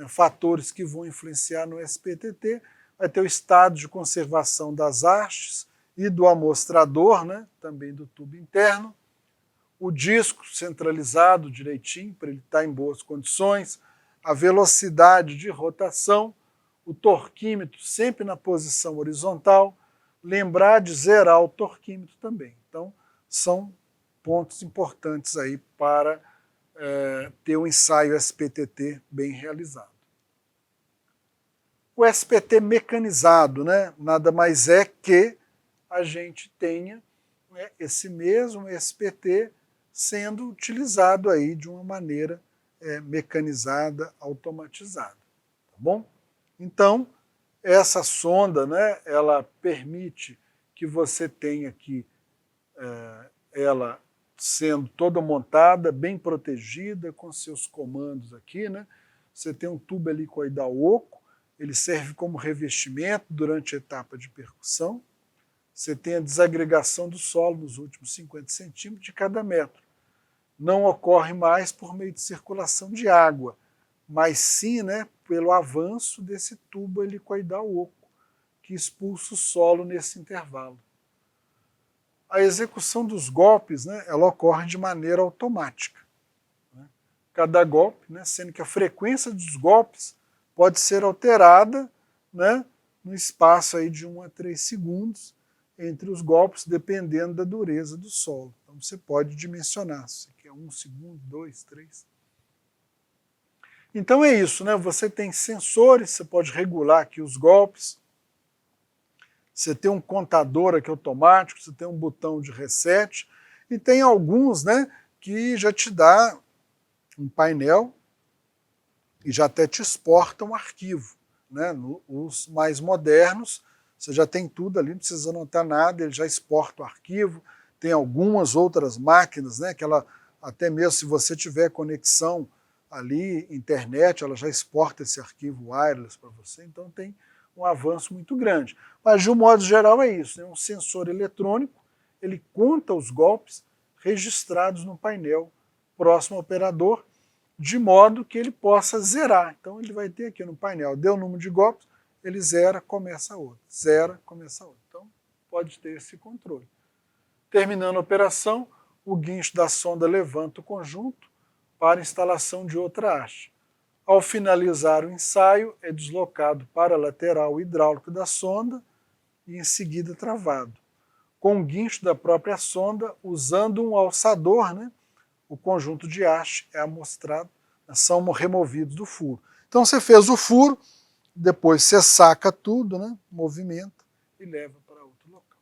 Fatores que vão influenciar no SPTT, vai ter o estado de conservação das hastes e do amostrador, né, também do tubo interno, o disco centralizado direitinho, para ele estar em boas condições, a velocidade de rotação, o torquímetro sempre na posição horizontal, lembrar de zerar o torquímetro também. Então, são pontos importantes aí para ter um ensaio SPTT bem realizado. O SPT mecanizado, né, nada mais é que a gente tenha, né, esse mesmo SPT sendo utilizado aí de uma maneira mecanizada, automatizada. Tá bom? Então, essa sonda, né, ela permite que você tenha aqui ela sendo toda montada, bem protegida, com seus comandos aqui, né? Você tem um tubo helicoidal oco, ele serve como revestimento durante a etapa de percussão. Você tem a desagregação do solo nos últimos 50 centímetros de cada metro. Não ocorre mais por meio de circulação de água, mas sim, né, pelo avanço desse tubo helicoidal oco, que expulsa o solo nesse intervalo. A execução dos golpes, né, ela ocorre de maneira automática. Né? Cada golpe, né, sendo que a frequência dos golpes pode ser alterada, né, no espaço aí de 1 a 3 segundos entre os golpes, dependendo da dureza do solo. Então você pode dimensionar, se quer 1 segundo, 2, 3. Então é isso, né? Você tem sensores, você pode regular aqui os golpes, você tem um contador aqui automático, você tem um botão de reset, e tem alguns, né, que já te dá um painel e já até te exporta um arquivo. Né? Os mais modernos, você já tem tudo ali, não precisa anotar nada, ele já exporta o arquivo. Tem algumas outras máquinas, né, que ela, até mesmo se você tiver conexão ali, internet, ela já exporta esse arquivo wireless para você, então tem um avanço muito grande. Mas, de um modo geral, é isso, né? Um sensor eletrônico, ele conta os golpes registrados no painel próximo ao operador, de modo que ele possa zerar. Então, ele vai ter aqui no painel, deu o número de golpes, ele zera, começa outro, zera, começa outro. Então, pode ter esse controle. Terminando a operação, o guincho da sonda levanta o conjunto para instalação de outra haste. Ao finalizar o ensaio, é deslocado para a lateral hidráulica da sonda e em seguida travado. Com o guincho da própria sonda, usando um alçador, né, o conjunto de haste é amostrado, são removidos do furo. Então você fez o furo, depois você saca tudo, né, movimenta e leva para outro local.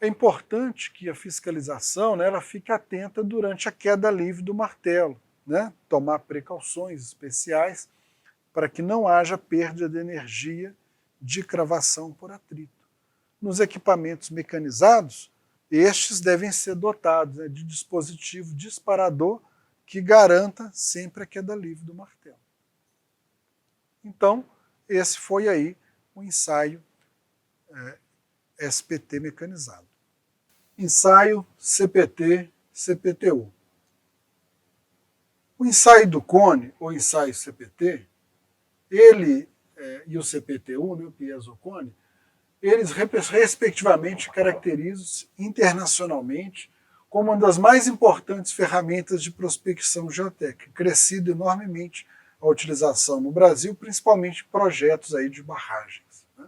É importante que a fiscalização, né, ela fique atenta durante a queda livre do martelo. Né, tomar precauções especiais para que não haja perda de energia de cravação por atrito. Nos equipamentos mecanizados, estes devem ser dotados, né, de dispositivo disparador que garanta sempre a queda livre do martelo. Então, esse foi aí o ensaio SPT mecanizado. Ensaio CPT-CPTU. O ensaio do cone, ou ensaio CPT, ele e o CPTU, né, o piezocone, eles respectivamente caracterizam-se internacionalmente como uma das mais importantes ferramentas de prospecção geotécnica, crescido enormemente a utilização no Brasil, principalmente em projetos aí de barragens. Né?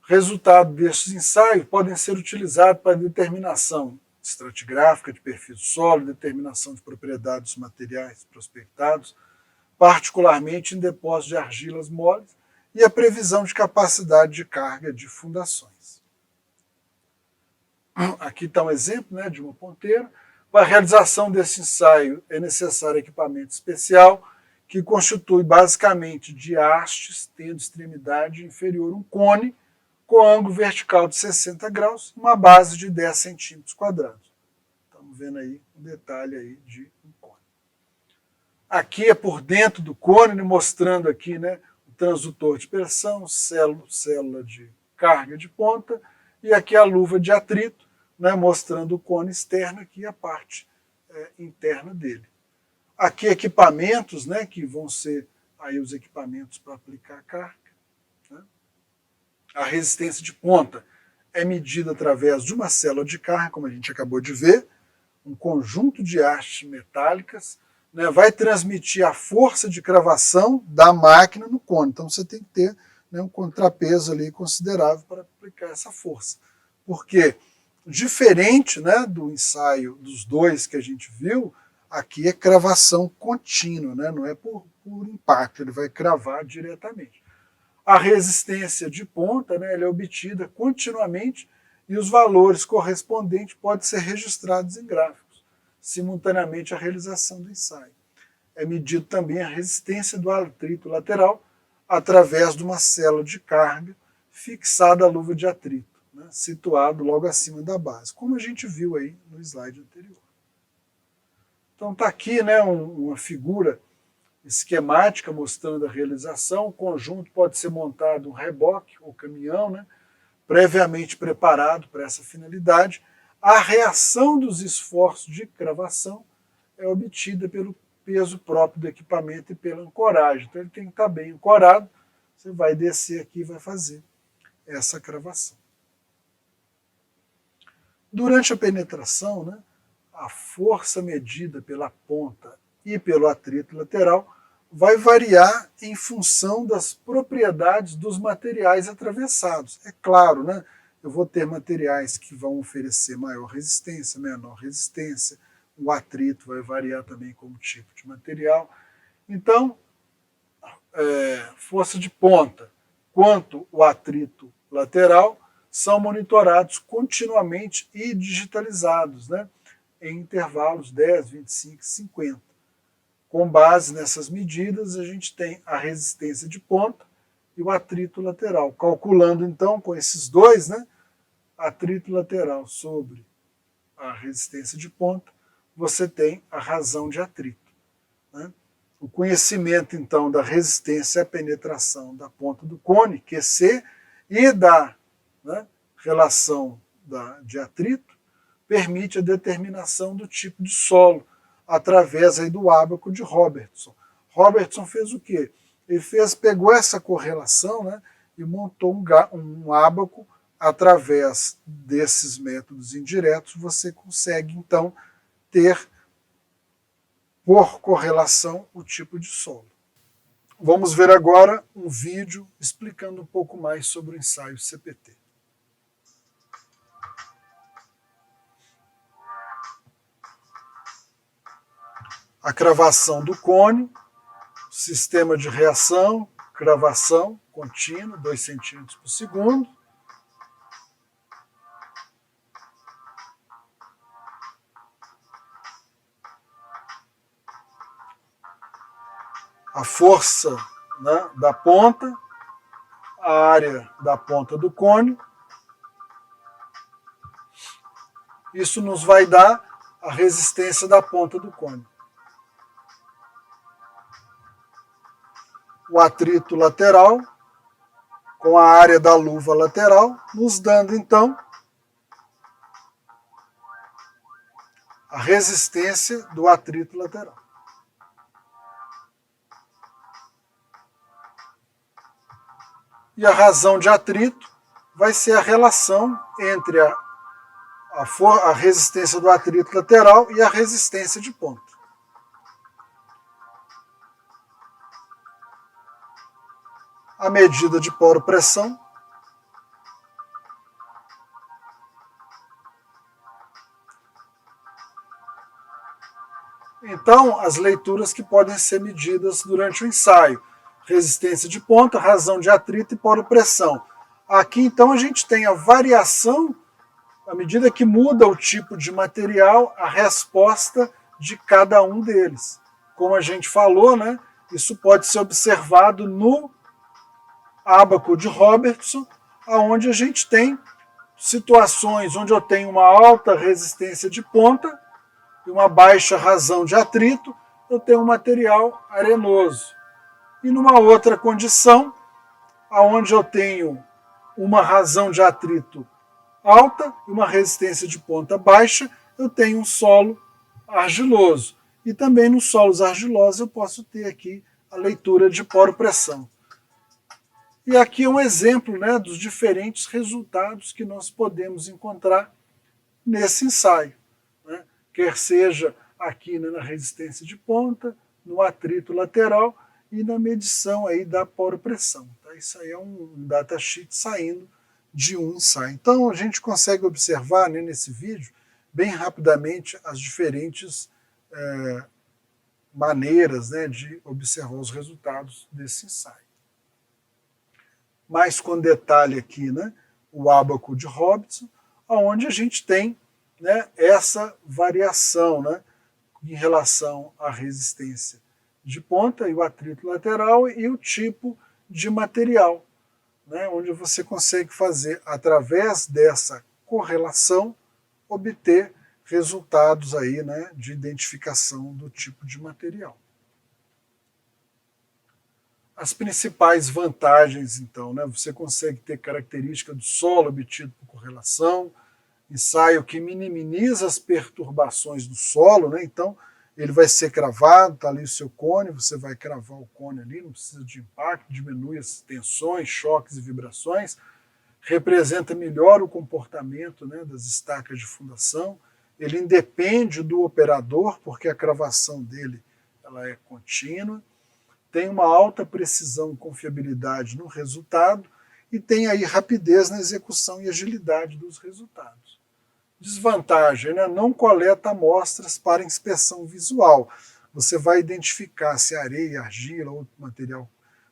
Resultado desses ensaios podem ser utilizados para determinação estratigráfica de perfil solo, determinação de propriedades dos materiais prospectados, particularmente em depósitos de argilas moles, e a previsão de capacidade de carga de fundações. Aqui está um exemplo, né, de uma ponteira. Para a realização desse ensaio é necessário equipamento especial, que constitui basicamente de hastes, tendo extremidade inferior um cone, com ângulo vertical de 60 graus, uma base de 10 centímetros quadrados. Estamos vendo aí um detalhe aí de um cone. Aqui é por dentro do cone, mostrando aqui, né, o transdutor de pressão, célula de carga de ponta, e aqui a luva de atrito, né, mostrando o cone externo aqui e a parte interna dele. Aqui equipamentos, né, que vão ser aí os equipamentos para aplicar a carga. Né. A resistência de ponta é medida através de uma célula de carga, como a gente acabou de ver, um conjunto de hastes metálicas, né, vai transmitir a força de cravação da máquina no cone. Então você tem que ter, né, um contrapeso ali considerável para aplicar essa força. Porque, diferente, né, do ensaio dos dois que a gente viu, aqui é cravação contínua, né, não é por impacto, ele vai cravar diretamente. A resistência de ponta, né, ela é obtida continuamente e os valores correspondentes podem ser registrados em gráficos, simultaneamente à realização do ensaio. É medido também a resistência do atrito lateral através de uma célula de carga fixada à luva de atrito, né, situado logo acima da base, como a gente viu aí no slide anterior. Então está aqui, né, uma figura esquemática mostrando a realização. O conjunto pode ser montado um reboque ou caminhão, né, previamente preparado para essa finalidade. A reação dos esforços de cravação é obtida pelo peso próprio do equipamento e pela ancoragem. Então ele tem que estar bem ancorado. Você vai descer aqui e vai fazer essa cravação. Durante a penetração, né, a força medida pela ponta e pelo atrito lateral vai variar em função das propriedades dos materiais atravessados. É claro, né? Eu vou ter materiais que vão oferecer maior resistência, menor resistência, o atrito vai variar também como tipo de material. Então, força de ponta quanto o atrito lateral são monitorados continuamente e digitalizados, né, em intervalos 10, 25, 50. Com base nessas medidas, a gente tem a resistência de ponta e o atrito lateral. Calculando, então, com esses dois, né, atrito lateral sobre a resistência de ponta, você tem a razão de atrito. Né? O conhecimento, então, da resistência à penetração da ponta do cone, QC, e da, né, relação de atrito, permite a determinação do tipo de solo, através aí do ábaco de Robertson. Robertson fez o quê? Ele pegou essa correlação, né, e montou um ábaco. Através desses métodos indiretos, você consegue, então, ter, por correlação, o tipo de solo. Vamos ver agora um vídeo explicando um pouco mais sobre o ensaio CPT. A cravação do cone, sistema de reação, cravação contínua, 2 centímetros por segundo. A força, né, da ponta, a área da ponta do cone, Isso nos vai dar a resistência da ponta do cone. O atrito lateral com a área da luva lateral, nos dando então a resistência do atrito lateral. E a razão de atrito vai ser a relação entre a resistência do atrito lateral e a resistência de ponta. A medida de poro-pressão. Então, as leituras que podem ser medidas durante o ensaio. Resistência de ponta, razão de atrito e poro-pressão. Aqui, então, a gente tem a variação, à medida que muda o tipo de material, a resposta de cada um deles. Como a gente falou, né, isso pode ser observado no ábaco de Robertson, onde a gente tem situações onde eu tenho uma alta resistência de ponta e uma baixa razão de atrito, eu tenho um material arenoso. E numa outra condição, onde eu tenho uma razão de atrito alta e uma resistência de ponta baixa, eu tenho um solo argiloso. E também nos solos argilosos eu posso ter aqui a leitura de poro-pressão. E aqui um exemplo, né, dos diferentes resultados que nós podemos encontrar nesse ensaio, né? Quer seja aqui, né, na resistência de ponta, no atrito lateral e na medição aí da poro-pressão. Tá? Isso aí é um datasheet saindo de um ensaio. Então a gente consegue observar, né, nesse vídeo, bem rapidamente, as diferentes maneiras, né, de observar os resultados desse ensaio. Mais com detalhe aqui, né, o ábaco de Robertson, onde a gente tem, né, essa variação, né, em relação à resistência de ponta e o atrito lateral e o tipo de material, né, onde você consegue fazer, através dessa correlação, obter resultados aí, né, de identificação do tipo de material. As principais vantagens, então, né? Você consegue ter característica do solo obtido por correlação, ensaio que minimiza as perturbações do solo, né? Então ele vai ser cravado, está ali o seu cone, você vai cravar o cone ali, não precisa de impacto, diminui as tensões, choques e vibrações, representa melhor o comportamento, né, das estacas de fundação, ele independe do operador, porque a cravação dele ela é contínua, tem uma alta precisão e confiabilidade no resultado e tem aí rapidez na execução e agilidade dos resultados. Desvantagem, né? Não coleta amostras para inspeção visual. Você vai identificar se areia, argila ou outro material,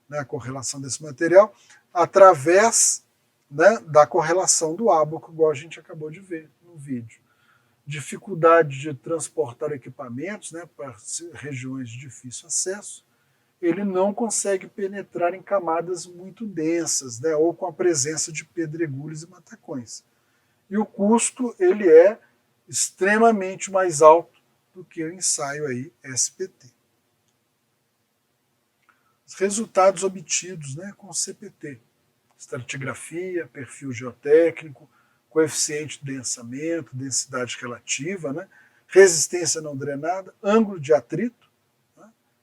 né, a correlação desse material, através, né, da correlação do ábaco, igual a gente acabou de ver no vídeo. Dificuldade de transportar equipamentos, né, para regiões de difícil acesso. Ele não consegue penetrar em camadas muito densas, né, ou com a presença de pedregulhos e matacões. E o custo ele é extremamente mais alto do que o ensaio aí SPT. Os resultados obtidos, né, com o CPT: estratigrafia, perfil geotécnico, coeficiente de densamento, densidade relativa, né, resistência não drenada, ângulo de atrito,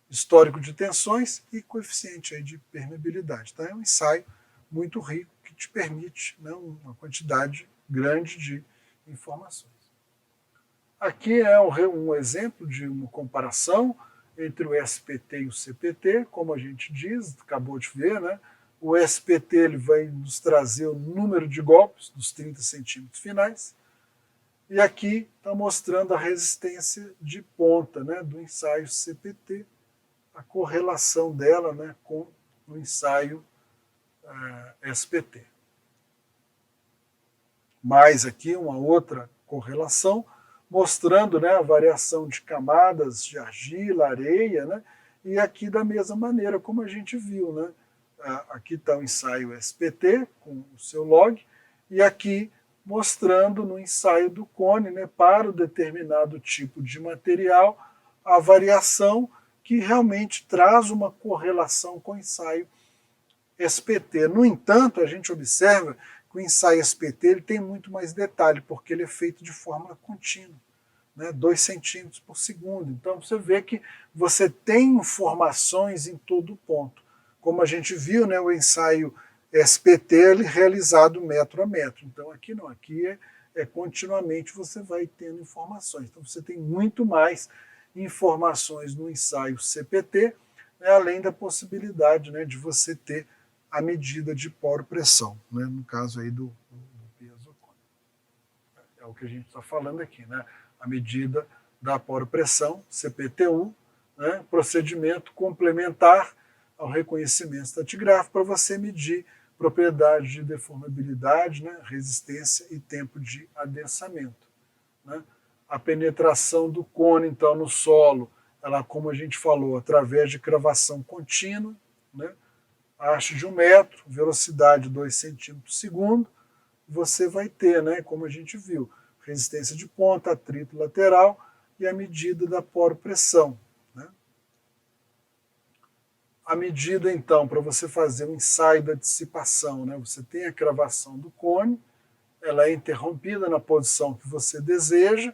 histórico de tensões e coeficiente aí de permeabilidade. Então é um ensaio muito rico que te permite, né, uma quantidade grande de informações. Aqui é um exemplo de uma comparação entre o SPT e o CPT, como a gente diz, acabou de ver, né? O SPT ele vai nos trazer o número de golpes dos 30 centímetros finais, e aqui está mostrando a resistência de ponta, né, do ensaio CPT, a correlação dela, né, com o ensaio SPT. Mais aqui uma outra correlação, mostrando, né, a variação de camadas de argila, areia, né, e aqui da mesma maneira como a gente viu. Né, aqui está o ensaio SPT com o seu log, e aqui mostrando no ensaio do cone, né, para o determinado tipo de material, a variação que realmente traz uma correlação com o ensaio SPT. No entanto, a gente observa que o ensaio SPT ele tem muito mais detalhe, porque ele é feito de forma contínua, né, 2 centímetros por segundo. Então você vê que você tem informações em todo ponto. Como a gente viu, né, o ensaio SPT ele é realizado metro a metro. Então aqui não, aqui é continuamente você vai tendo informações. Então você tem muito mais informações no ensaio CPT, né, além da possibilidade, né, de você ter a medida de poro-pressão, né, no caso aí do peso. É o que a gente está falando aqui, né? A medida da poro-pressão, CPTU, né? Procedimento complementar ao reconhecimento estratigráfico para você medir propriedades de deformabilidade, né? Resistência e tempo de adensamento. Né? A penetração do cone, então, no solo, ela, como a gente falou, através de cravação contínua, né? Haste de 1 metro, velocidade 2 centímetros por segundo, você vai ter, né, como a gente viu, resistência de ponta, atrito lateral e a medida da poro-pressão. Né? A medida, então, para você fazer o ensaio da dissipação, né, você tem a cravação do cone, ela é interrompida na posição que você deseja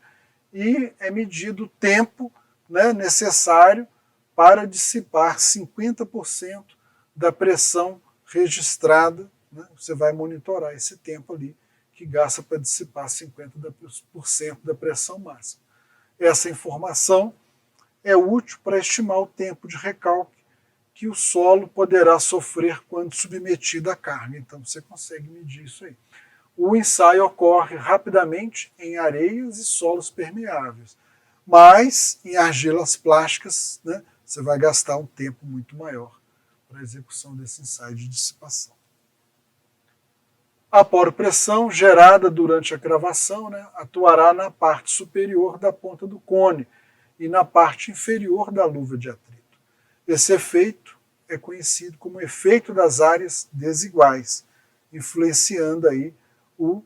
e é medido o tempo, né, necessário para dissipar 50% da pressão registrada. Né? Você vai monitorar esse tempo ali que gasta para dissipar 50% da pressão máxima. Essa informação é útil para estimar o tempo de recalque que o solo poderá sofrer quando submetido à carga. Então você consegue medir isso aí. O ensaio ocorre rapidamente em areias e solos permeáveis, mas em argilas plásticas, né, você vai gastar um tempo muito maior para a execução desse ensaio de dissipação. A poro-pressão gerada durante a cravação, né, atuará na parte superior da ponta do cone e na parte inferior da luva de atrito. Esse efeito é conhecido como efeito das áreas desiguais, influenciando aí o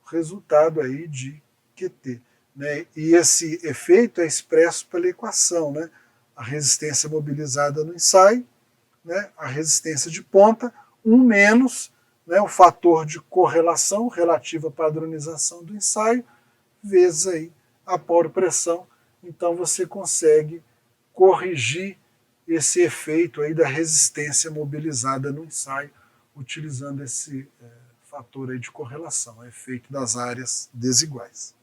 resultado aí de QT. Né? E esse efeito é expresso pela equação, né? A resistência mobilizada no ensaio, né? A resistência de ponta, 1 menos, né, o fator de correlação relativa à padronização do ensaio, vezes aí a poro-pressão. Então você consegue corrigir esse efeito aí da resistência mobilizada no ensaio, utilizando esse fator aí de correlação, efeito das áreas desiguais.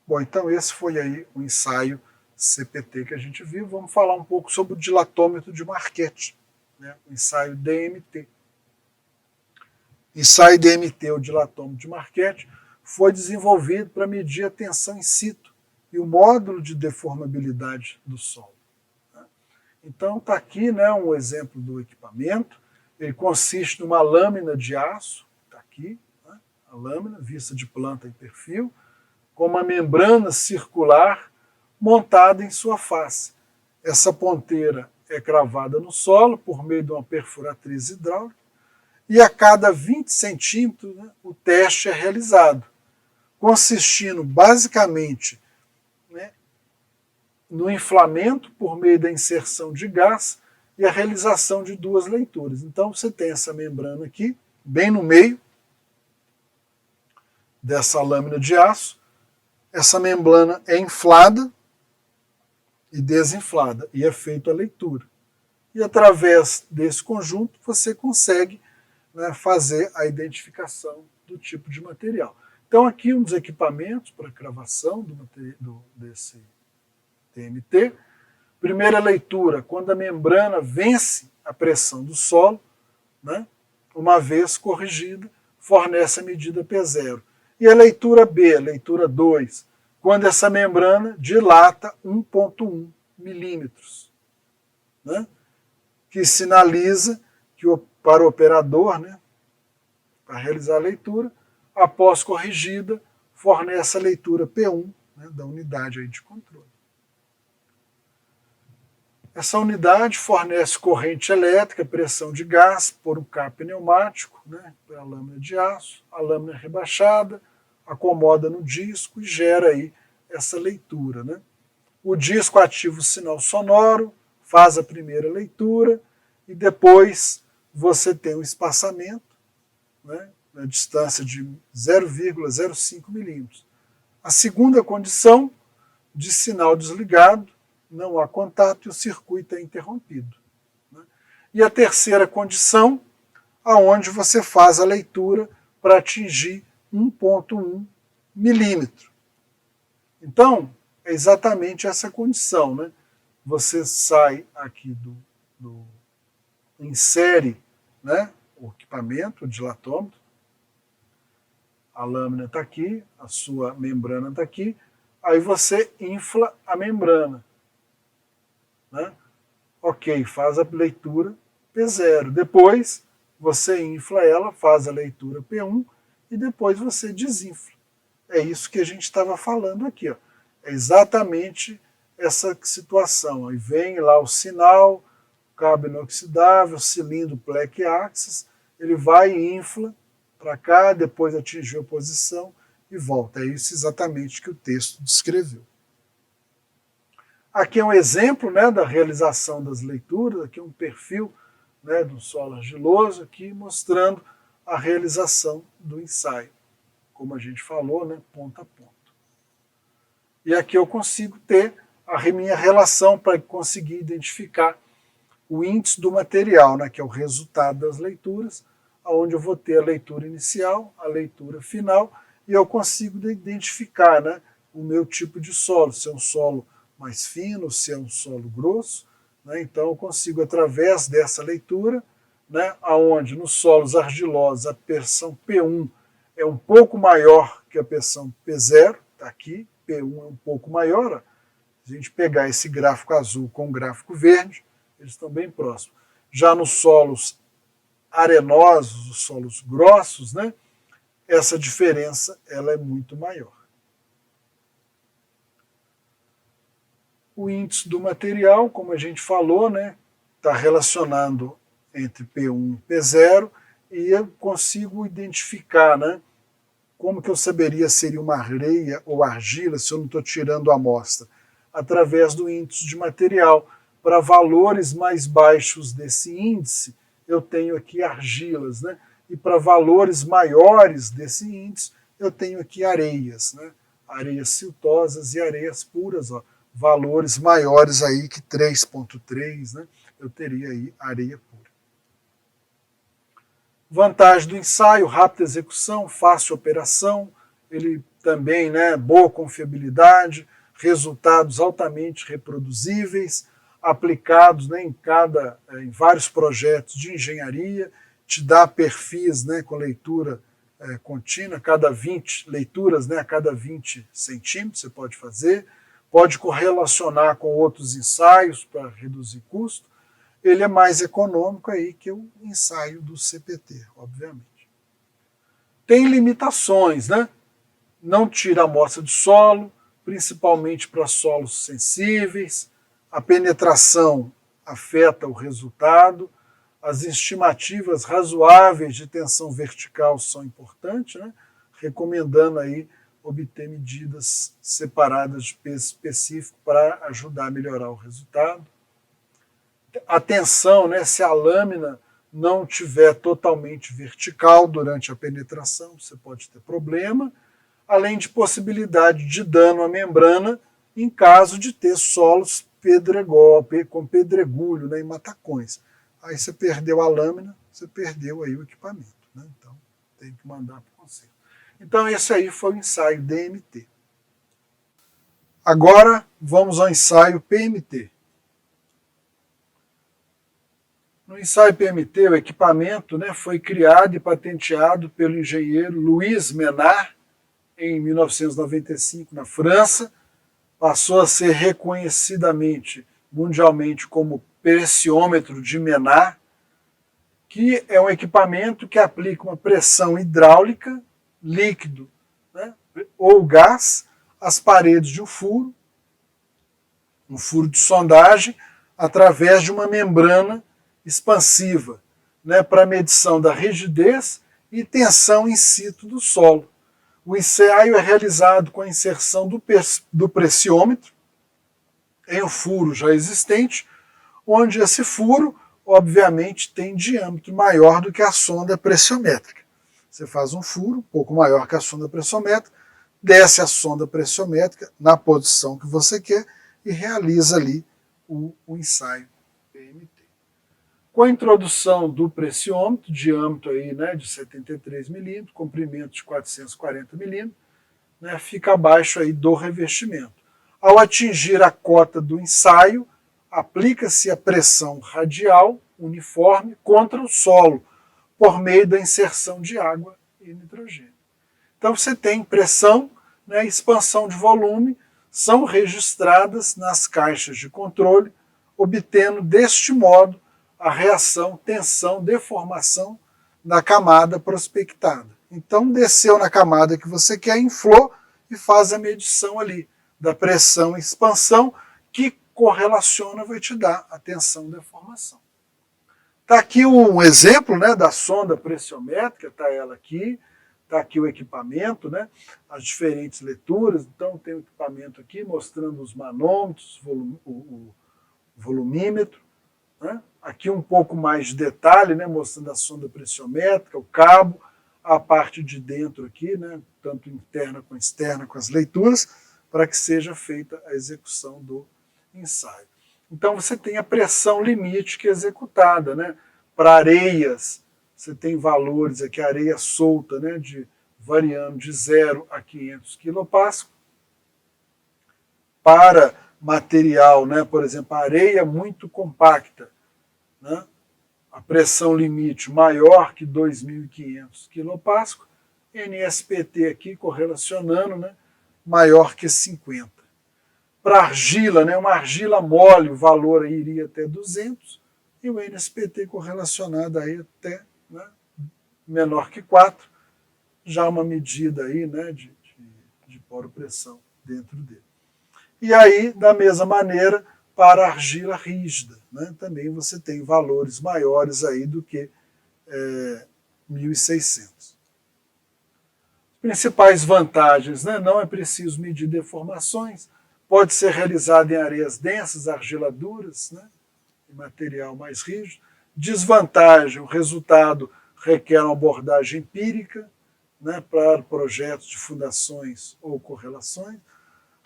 Bom, então esse foi aí o ensaio CPT que a gente viu. Vamos falar um pouco sobre o dilatômetro de Marquette, né? O ensaio DMT. Ensaio DMT, o dilatômetro de Marquette, foi desenvolvido para medir a tensão in situ e o módulo de deformabilidade do solo. Então está aqui, né, um exemplo do equipamento. Ele consiste numa lâmina de aço, está aqui, né, a lâmina, vista de planta em perfil, com uma membrana circular montada em sua face. Essa ponteira é cravada no solo por meio de uma perfuratriz hidráulica e a cada 20 centímetros, né, o teste é realizado, consistindo basicamente, né, no inflamento por meio da inserção de gás e a realização de 2 leituras. Então você tem essa membrana aqui, bem no meio dessa lâmina de aço. Essa membrana é inflada e desinflada e é feita a leitura. E através desse conjunto você consegue, né, fazer a identificação do tipo de material. Então aqui um dos equipamentos para cravação desse TMT. Primeira leitura, quando a membrana vence a pressão do solo, né, uma vez corrigida, fornece a medida P0. E a leitura B, a leitura 2, quando essa membrana dilata 1,1 milímetros, né, que sinaliza que para o operador, né, para realizar a leitura, após corrigida, fornece a leitura P1, né, da unidade aí de controle. Essa unidade fornece corrente elétrica, pressão de gás por um cabo pneumático, né, pela lâmina de aço, a lâmina rebaixada, acomoda no disco e gera aí essa leitura. Né. O disco ativa o sinal sonoro, faz a primeira leitura e depois você tem um espaçamento, né, na distância de 0,05 milímetros. A segunda condição de sinal desligado, não há contato e o circuito é interrompido. Né? E a terceira condição, aonde você faz a leitura para atingir 1,1 milímetro. Então, é exatamente essa condição. Né? Você sai aqui insere, né, o equipamento, o dilatômetro, a lâmina está aqui, a sua membrana está aqui, aí você infla a membrana. Né? Ok, faz a leitura P0. Depois você infla ela, faz a leitura P1 e depois você desinfla. É isso que a gente estava falando aqui. Ó. É exatamente essa situação. Aí vem lá o sinal, cabo inoxidável, cilindro Black Axis, ele vai e infla para cá, depois atingiu a posição e volta. É isso exatamente que o texto descreveu. Aqui é um exemplo, né, da realização das leituras, aqui é um perfil, né, do solo argiloso, aqui mostrando a realização do ensaio, como a gente falou, né, ponto a ponto. E aqui eu consigo ter a minha relação para conseguir identificar o índice do material, né, que é o resultado das leituras, onde eu vou ter a leitura inicial, a leitura final, e eu consigo identificar, né, o meu tipo de solo, se é um solo mais fino, se é um solo grosso. Né, então eu consigo, através dessa leitura, né, onde nos solos argilosos a pressão P1 é um pouco maior que a pressão P0, está aqui, P1 é um pouco maior. Ó. Se a gente pegar esse gráfico azul com o gráfico verde, eles estão bem próximos. Já nos solos arenosos, os solos grossos, né, essa diferença ela é muito maior. O índice do material, como a gente falou, né, está relacionando entre P1 e P0 e eu consigo identificar, né, como que eu saberia se seria uma areia ou argila se eu não estou tirando a amostra? Através do índice de material. Para valores mais baixos desse índice, eu tenho aqui argilas, né? E para valores maiores desse índice, eu tenho aqui areias, né? Areias siltosas e areias puras, ó. Valores maiores aí que 3,3, né? Eu teria aí areia pura. Vantagem do ensaio, rápida execução, fácil operação, ele também, né, boa confiabilidade, resultados altamente reproduzíveis, aplicados, né, em vários projetos de engenharia, te dá perfis, né, com leitura contínua, cada 20 leituras, né, a cada 20 centímetros você pode correlacionar com outros ensaios para reduzir custo. Ele é mais econômico aí que o ensaio do CPT, obviamente. Tem limitações, né? Não tira amostra de solo, principalmente para solos sensíveis, a penetração afeta o resultado, as estimativas razoáveis de tensão vertical são importantes, né? Recomendando aí obter medidas separadas de peso específico para ajudar a melhorar o resultado. Atenção, né, se a lâmina não estiver totalmente vertical durante a penetração, você pode ter problema, além de possibilidade de dano à membrana em caso de ter solos com pedregulho, né, em matacões. Aí você perdeu a lâmina, você perdeu aí o equipamento. Né? Então, tem que mandar para o conserto. Então, esse aí foi o ensaio DMT. Agora, vamos ao ensaio PMT. No ensaio PMT, o equipamento, né, foi criado e patenteado pelo engenheiro Louis Menard em 1995 na França, passou a ser reconhecidamente mundialmente como pressiômetro de Menard, que é um equipamento que aplica uma pressão hidráulica, líquido, né, ou gás, às paredes de um furo de sondagem, através de uma membrana expansiva, né, para medição da rigidez e tensão in situ do solo. O ensaio é realizado com a inserção do pressiômetro em um furo já existente, onde esse furo, obviamente, tem diâmetro maior do que a sonda pressiométrica. Você faz um furo um pouco maior que a sonda pressiométrica, desce a sonda pressiométrica na posição que você quer e realiza ali o ensaio PMT. Com a introdução do pressiômetro, diâmetro aí, né, de 73 milímetros, comprimento de 440 milímetros, né, fica abaixo aí do revestimento. Ao atingir a cota do ensaio, aplica-se a pressão radial uniforme contra o solo, por meio da inserção de água e nitrogênio. Então você tem pressão, né, expansão de volume, são registradas nas caixas de controle, obtendo deste modo a reação, tensão, deformação da camada prospectada. Então desceu na camada que você quer, inflou e faz a medição ali da pressão e expansão, que correlaciona, vai te dar a tensão, deformação. Está aqui um exemplo, né, da sonda pressiométrica, está ela aqui, está aqui o equipamento, né, as diferentes leituras. Então tem o equipamento aqui mostrando os manômetros, o volumímetro, né? Aqui um pouco mais de detalhe, né, mostrando a sonda pressiométrica, o cabo, a parte de dentro aqui, né, tanto interna como externa, com as leituras, para que seja feita a execução do ensaio. Então você tem a pressão limite que é executada, né? Para areias, você tem valores aqui, areia solta, né, variando de 0 a 500 kPa. Para material, né, por exemplo, areia muito compacta, né, a pressão limite maior que 2.500 kPa, NSPT aqui correlacionando, né, maior que 50. Para argila, né, uma argila mole, o valor aí iria até 200, e o NSPT correlacionado aí até, né, menor que 4, já uma medida aí, né, de poropressão dentro dele. E aí, da mesma maneira, para argila rígida, né, também você tem valores maiores aí do que 1.600. Principais vantagens, né, não é preciso medir deformações, pode ser realizado em areias densas, argila duras, né, em material mais rígido. Desvantagem, o resultado requer uma abordagem empírica, né, para projetos de fundações ou correlações.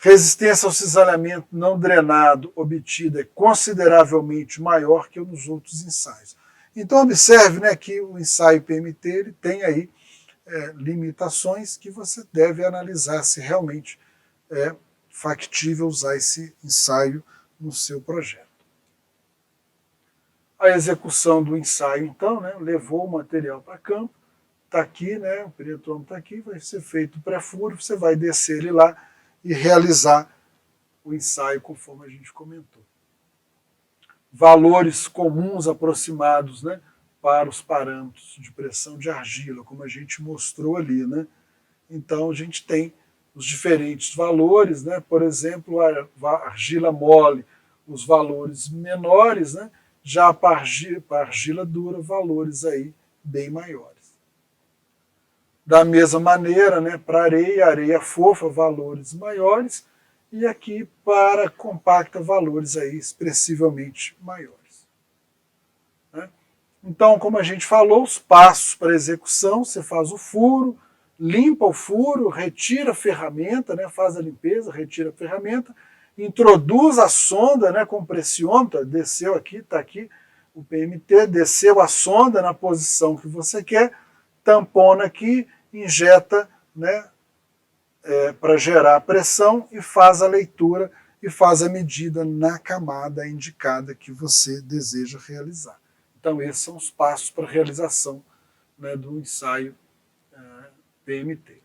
Resistência ao cisalhamento não drenado obtida é consideravelmente maior que nos outros ensaios. Então observe, né, que o ensaio PMT ele tem aí limitações que você deve analisar se realmente é factível usar esse ensaio no seu projeto. A execução do ensaio, então, né, levou o material para campo, está aqui, né, o penetrômetro está aqui, vai ser feito o pré-furo, você vai descer ele lá e realizar o ensaio conforme a gente comentou. Valores comuns aproximados, né, para os parâmetros de pressão de argila, como a gente mostrou ali, né? Então a gente tem os diferentes valores, né? Por exemplo, a argila mole, os valores menores, né? Já para argila dura, valores aí bem maiores. Da mesma maneira, né, para areia fofa, valores maiores, e aqui para compacta, valores aí expressivamente maiores. Né? Então, como a gente falou, os passos para execução, você faz o furo, limpa o furo, retira a ferramenta, né, faz a limpeza, retira a ferramenta, introduz a sonda, né, com pressiômetro, desceu aqui, está aqui o PMT, desceu a sonda na posição que você quer, tampona aqui, injeta, né, para gerar a pressão e faz a leitura e faz a medida na camada indicada que você deseja realizar. Então esses são os passos para a realização, né, do ensaio PMT.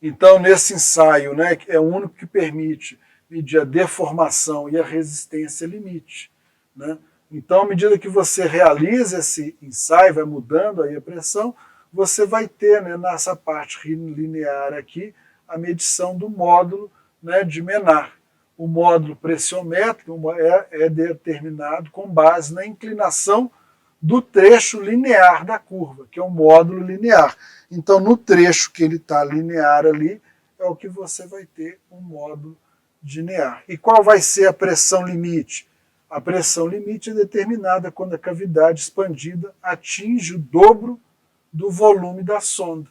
Então nesse ensaio, né, é o único que permite medir a deformação e a resistência limite, né? Então à medida que você realiza esse ensaio, vai mudando aí a pressão, você vai ter, né, nessa parte linear aqui a medição do módulo, né, de Menard. o módulo pressiométrico é determinado com base na inclinação do trecho linear da curva, que é o módulo linear. Então, no trecho que ele está linear ali, é o que você vai ter um módulo linear. E qual vai ser a pressão limite? A pressão limite é determinada quando a cavidade expandida atinge o dobro do volume da sonda.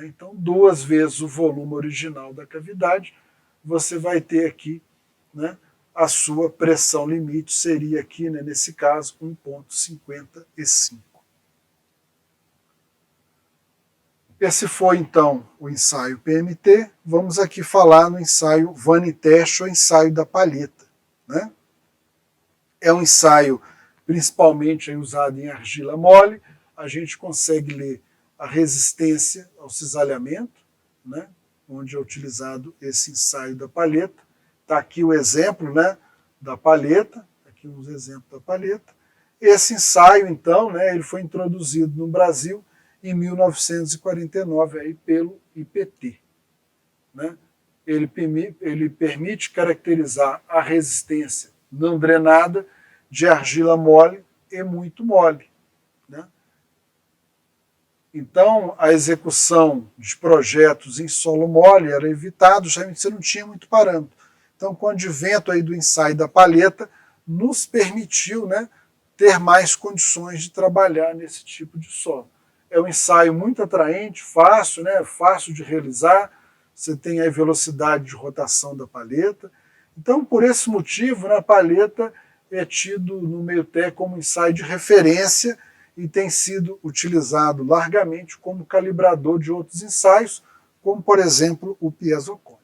Então, 2 vezes o volume original da cavidade, você vai ter aqui, né, a sua pressão limite, seria aqui, né, nesse caso, 1,55. Esse foi, então, o ensaio PMT. Vamos aqui falar no ensaio Vanitest, ou ensaio da palheta. Né? É um ensaio principalmente usado em argila mole. A gente consegue ler a resistência ao cisalhamento, né, onde é utilizado esse ensaio da palheta. Está aqui o exemplo, né, da palheta, aqui uns exemplos da palheta. Esse ensaio, então, né, ele foi introduzido no Brasil em 1949 aí, pelo IPT. Né? Ele permite caracterizar a resistência não drenada de argila mole e muito mole. Né? Então, a execução de projetos em solo mole era evitado, já que você não tinha muito parâmetro. Então, com o advento aí do ensaio da palheta, nos permitiu, né, ter mais condições de trabalhar nesse tipo de solo. É um ensaio muito atraente, fácil, né, fácil de realizar, você tem a velocidade de rotação da palheta. Então, por esse motivo, né, a palheta é tido no meio técnico como ensaio de referência e tem sido utilizado largamente como calibrador de outros ensaios, como, por exemplo, o piezocone.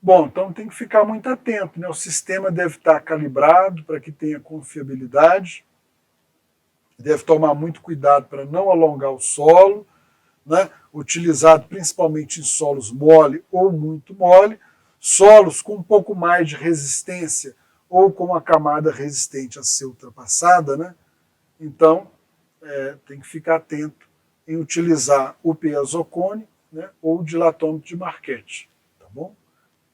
Bom, então tem que ficar muito atento, né? O sistema deve estar calibrado para que tenha confiabilidade, deve tomar muito cuidado para não alongar o solo, né? Utilizado principalmente em solos mole ou muito mole, solos com um pouco mais de resistência ou com uma camada resistente a ser ultrapassada, né? Então, tem que ficar atento em utilizar o piezocone, né, ou o dilatômetro de Marquette. Tá bom?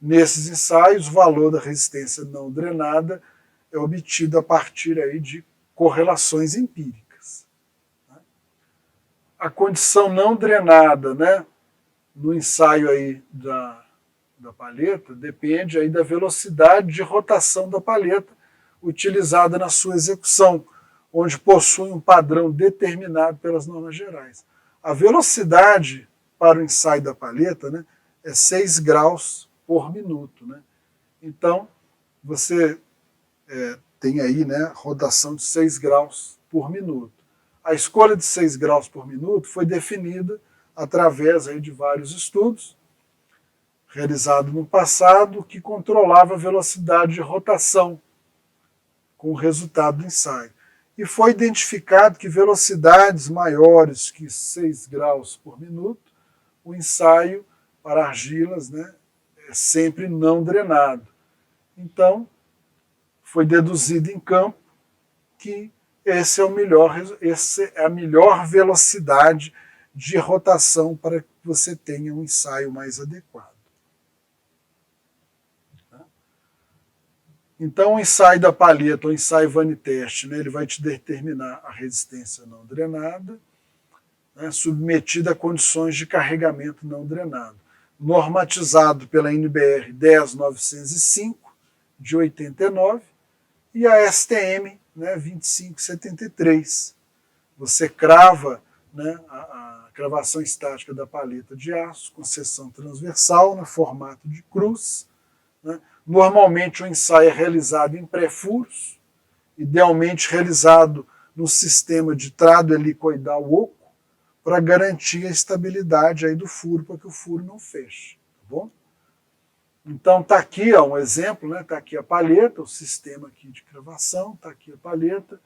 Nesses ensaios, o valor da resistência não drenada é obtido a partir aí de correlações empíricas. Né? A condição não drenada, né, no ensaio aí da palheta depende aí da velocidade de rotação da palheta utilizada na sua execução, onde possui um padrão determinado pelas normas gerais. A velocidade para o ensaio da palheta, né, é 6 graus por minuto. Né? Então, você tem aí, né, rotação de 6 graus por minuto. A escolha de 6 graus por minuto foi definida através aí de vários estudos realizados no passado que controlava a velocidade de rotação com o resultado do ensaio. E foi identificado que velocidades maiores que 6 graus por minuto, o ensaio para argilas, né, é sempre não drenado. Então, foi deduzido em campo que essa é a melhor velocidade de rotação para que você tenha um ensaio mais adequado. Então, o ensaio da palheta, o ensaio Vanitest, né, ele vai te determinar a resistência não drenada, né, submetida a condições de carregamento não drenado, normatizado pela NBR 10905, de 89, e a STM, né, 2573. Você crava, né, a cravação estática da palheta de aço com seção transversal no formato de cruz. Né? Normalmente o ensaio é realizado em pré-furos, idealmente realizado no sistema de trado helicoidal oco, para garantir a estabilidade aí do furo, para que o furo não feche. Tá bom? Então está aqui ó, um exemplo, né? Está aqui a palheta, o sistema aqui de cravação, está aqui a palheta,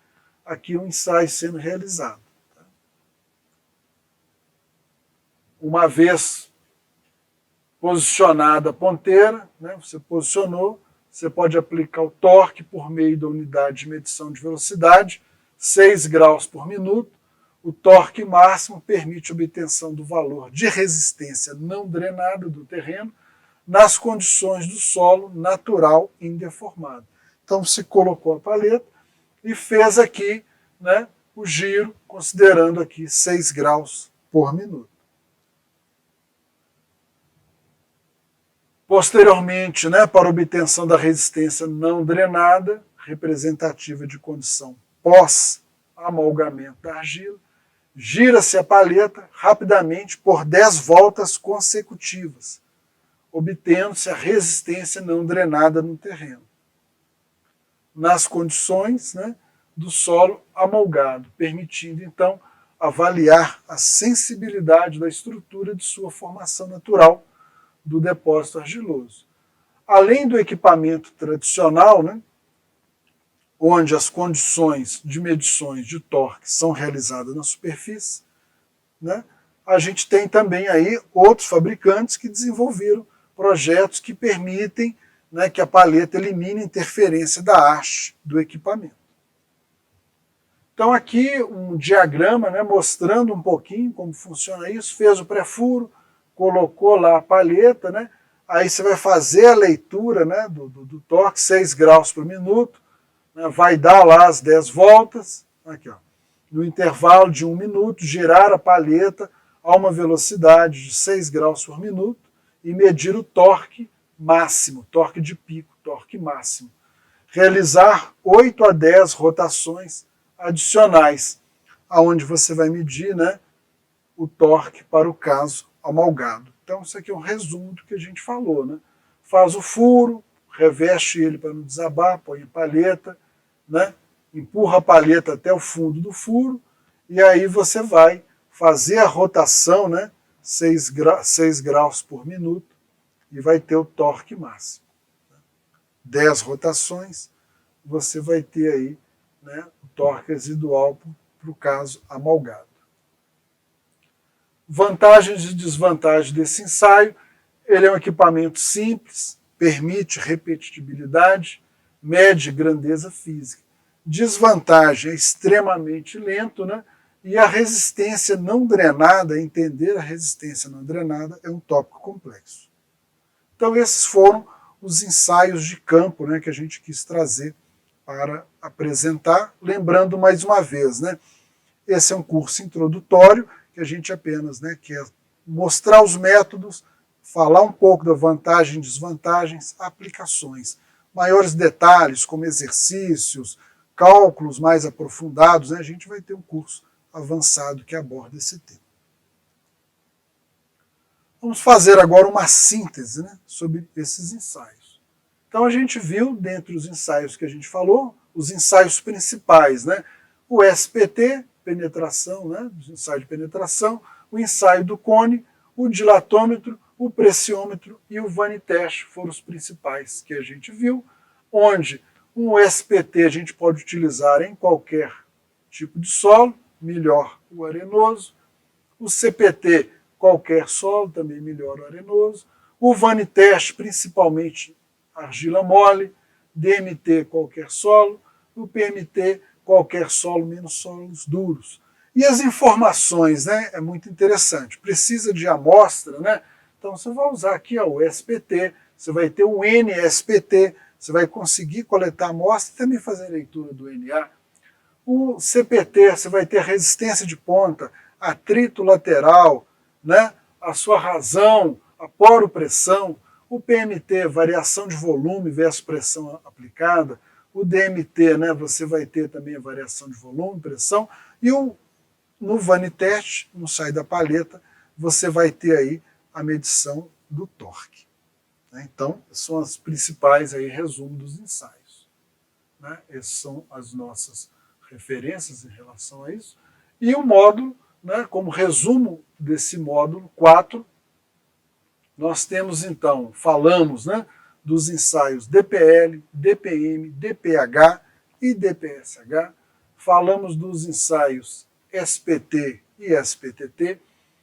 aqui o ensaio sendo realizado. Tá? Uma vez posicionada a ponteira, né, você posicionou, você pode aplicar o torque por meio da unidade de medição de velocidade, 6 graus por minuto. O torque máximo permite a obtenção do valor de resistência não drenada do terreno nas condições do solo natural indeformado. Então se colocou a paleta e fez aqui, né, o giro, considerando aqui 6 graus por minuto. Posteriormente, né, para obtenção da resistência não drenada, representativa de condição pós-amalgamento da argila, gira-se a paleta rapidamente por 10 voltas consecutivas, obtendo-se a resistência não drenada no terreno, nas condições, né, do solo amalgado, permitindo então avaliar a sensibilidade da estrutura de sua formação natural do depósito argiloso. Além do equipamento tradicional, né, onde as condições de medições de torque são realizadas na superfície, né, a gente tem também aí outros fabricantes que desenvolveram projetos que permitem, né, que a paleta elimine a interferência da haste do equipamento. Então aqui um diagrama, né, mostrando um pouquinho como funciona isso, fez o pré-furo, colocou lá a paleta, né, aí você vai fazer a leitura, né, do torque, 6 graus por minuto, né, vai dar lá as 10 voltas, aqui, ó, no intervalo de 1 minuto, girar a paleta a uma velocidade de 6 graus por minuto e medir o torque máximo, torque de pico, torque máximo. Realizar 8 a 10 rotações adicionais, aonde você vai medir, né, o torque para o caso amalgado. Então isso aqui é um resumo do que a gente falou, né? Faz o furo, reveste ele para não desabar, põe a paleta, né, empurra a paleta até o fundo do furo, e aí você vai fazer a rotação, né, 6 graus por minuto, e vai ter o torque máximo. 10 rotações, você vai ter aí, né, o torque residual para o caso amalgado. Vantagens e desvantagens desse ensaio: ele é um equipamento simples, permite repetitibilidade, mede grandeza física. Desvantagem: é extremamente lento, né? E a resistência não drenada, entender a resistência não drenada é um tópico complexo. Então esses foram os ensaios de campo, né, que a gente quis trazer para apresentar. Lembrando mais uma vez, né, esse é um curso introdutório, que a gente apenas, né, quer mostrar os métodos, falar um pouco da vantagem e desvantagens, aplicações. Maiores detalhes, como exercícios, cálculos mais aprofundados, né, a gente vai ter um curso avançado que aborda esse tema. Vamos fazer agora uma síntese, né, sobre esses ensaios. Então a gente viu, dentre os ensaios que a gente falou, os ensaios principais, né, o SPT, penetração, né, os ensaios de penetração, o ensaio do cone, o dilatômetro, o pressiômetro e o vaniteste foram os principais que a gente viu, onde um SPT a gente pode utilizar em qualquer tipo de solo, melhor o arenoso, o CPT qualquer solo, também melhor o arenoso, o vaniteste principalmente argila mole, DMT qualquer solo, o PMT qualquer solo menos solos duros. E as informações, né, é muito interessante. Precisa de amostra, né? Então você vai usar aqui ó, o SPT, você vai ter o NSPT, você vai conseguir coletar amostra e também fazer a leitura do NA. O CPT, você vai ter resistência de ponta, atrito lateral, né, a sua razão, a poropressão. O PMT, variação de volume versus pressão aplicada. O DMT, né, você vai ter também a variação de volume, pressão. E no vaniteste, no sair da paleta, você vai ter aí a medição do torque. Então, são as principais aí resumos dos ensaios. Né? Essas são as nossas referências em relação a isso. E o módulo, né, como resumo desse módulo 4, nós temos então, falamos, né, dos ensaios DPL, DPM, DPH e DPSH, falamos dos ensaios SPT e SPTT,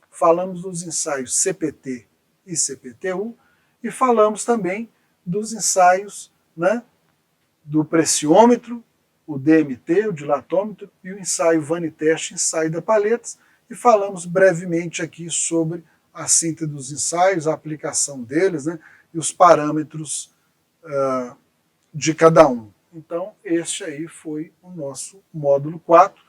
falamos dos ensaios CPT e CPTU e falamos também dos ensaios, né, do pressiômetro, o DMT, o dilatômetro e o ensaio vaniteste, ensaio da paletas, e falamos brevemente aqui sobre a síntese dos ensaios, a aplicação deles, né, e os parâmetros de cada um. Então, este aí foi o nosso módulo 4.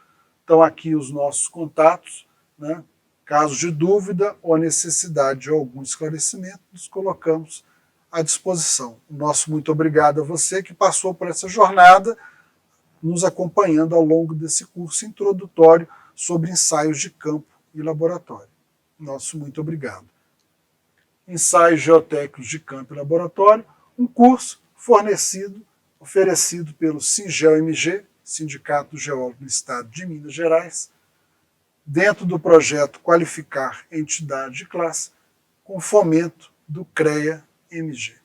Então, aqui os nossos contatos, né? Caso de dúvida ou necessidade de algum esclarecimento, nos colocamos à disposição. O nosso muito obrigado a você que passou por essa jornada, nos acompanhando ao longo desse curso introdutório sobre ensaios de campo e laboratório. Nosso muito obrigado. Ensaios geotécnicos de campo e laboratório, um curso oferecido pelo SINGEL-MG, Sindicato do Geólogo do Estado de Minas Gerais, dentro do projeto Qualificar Entidade de Classe, com fomento do CREA-MG.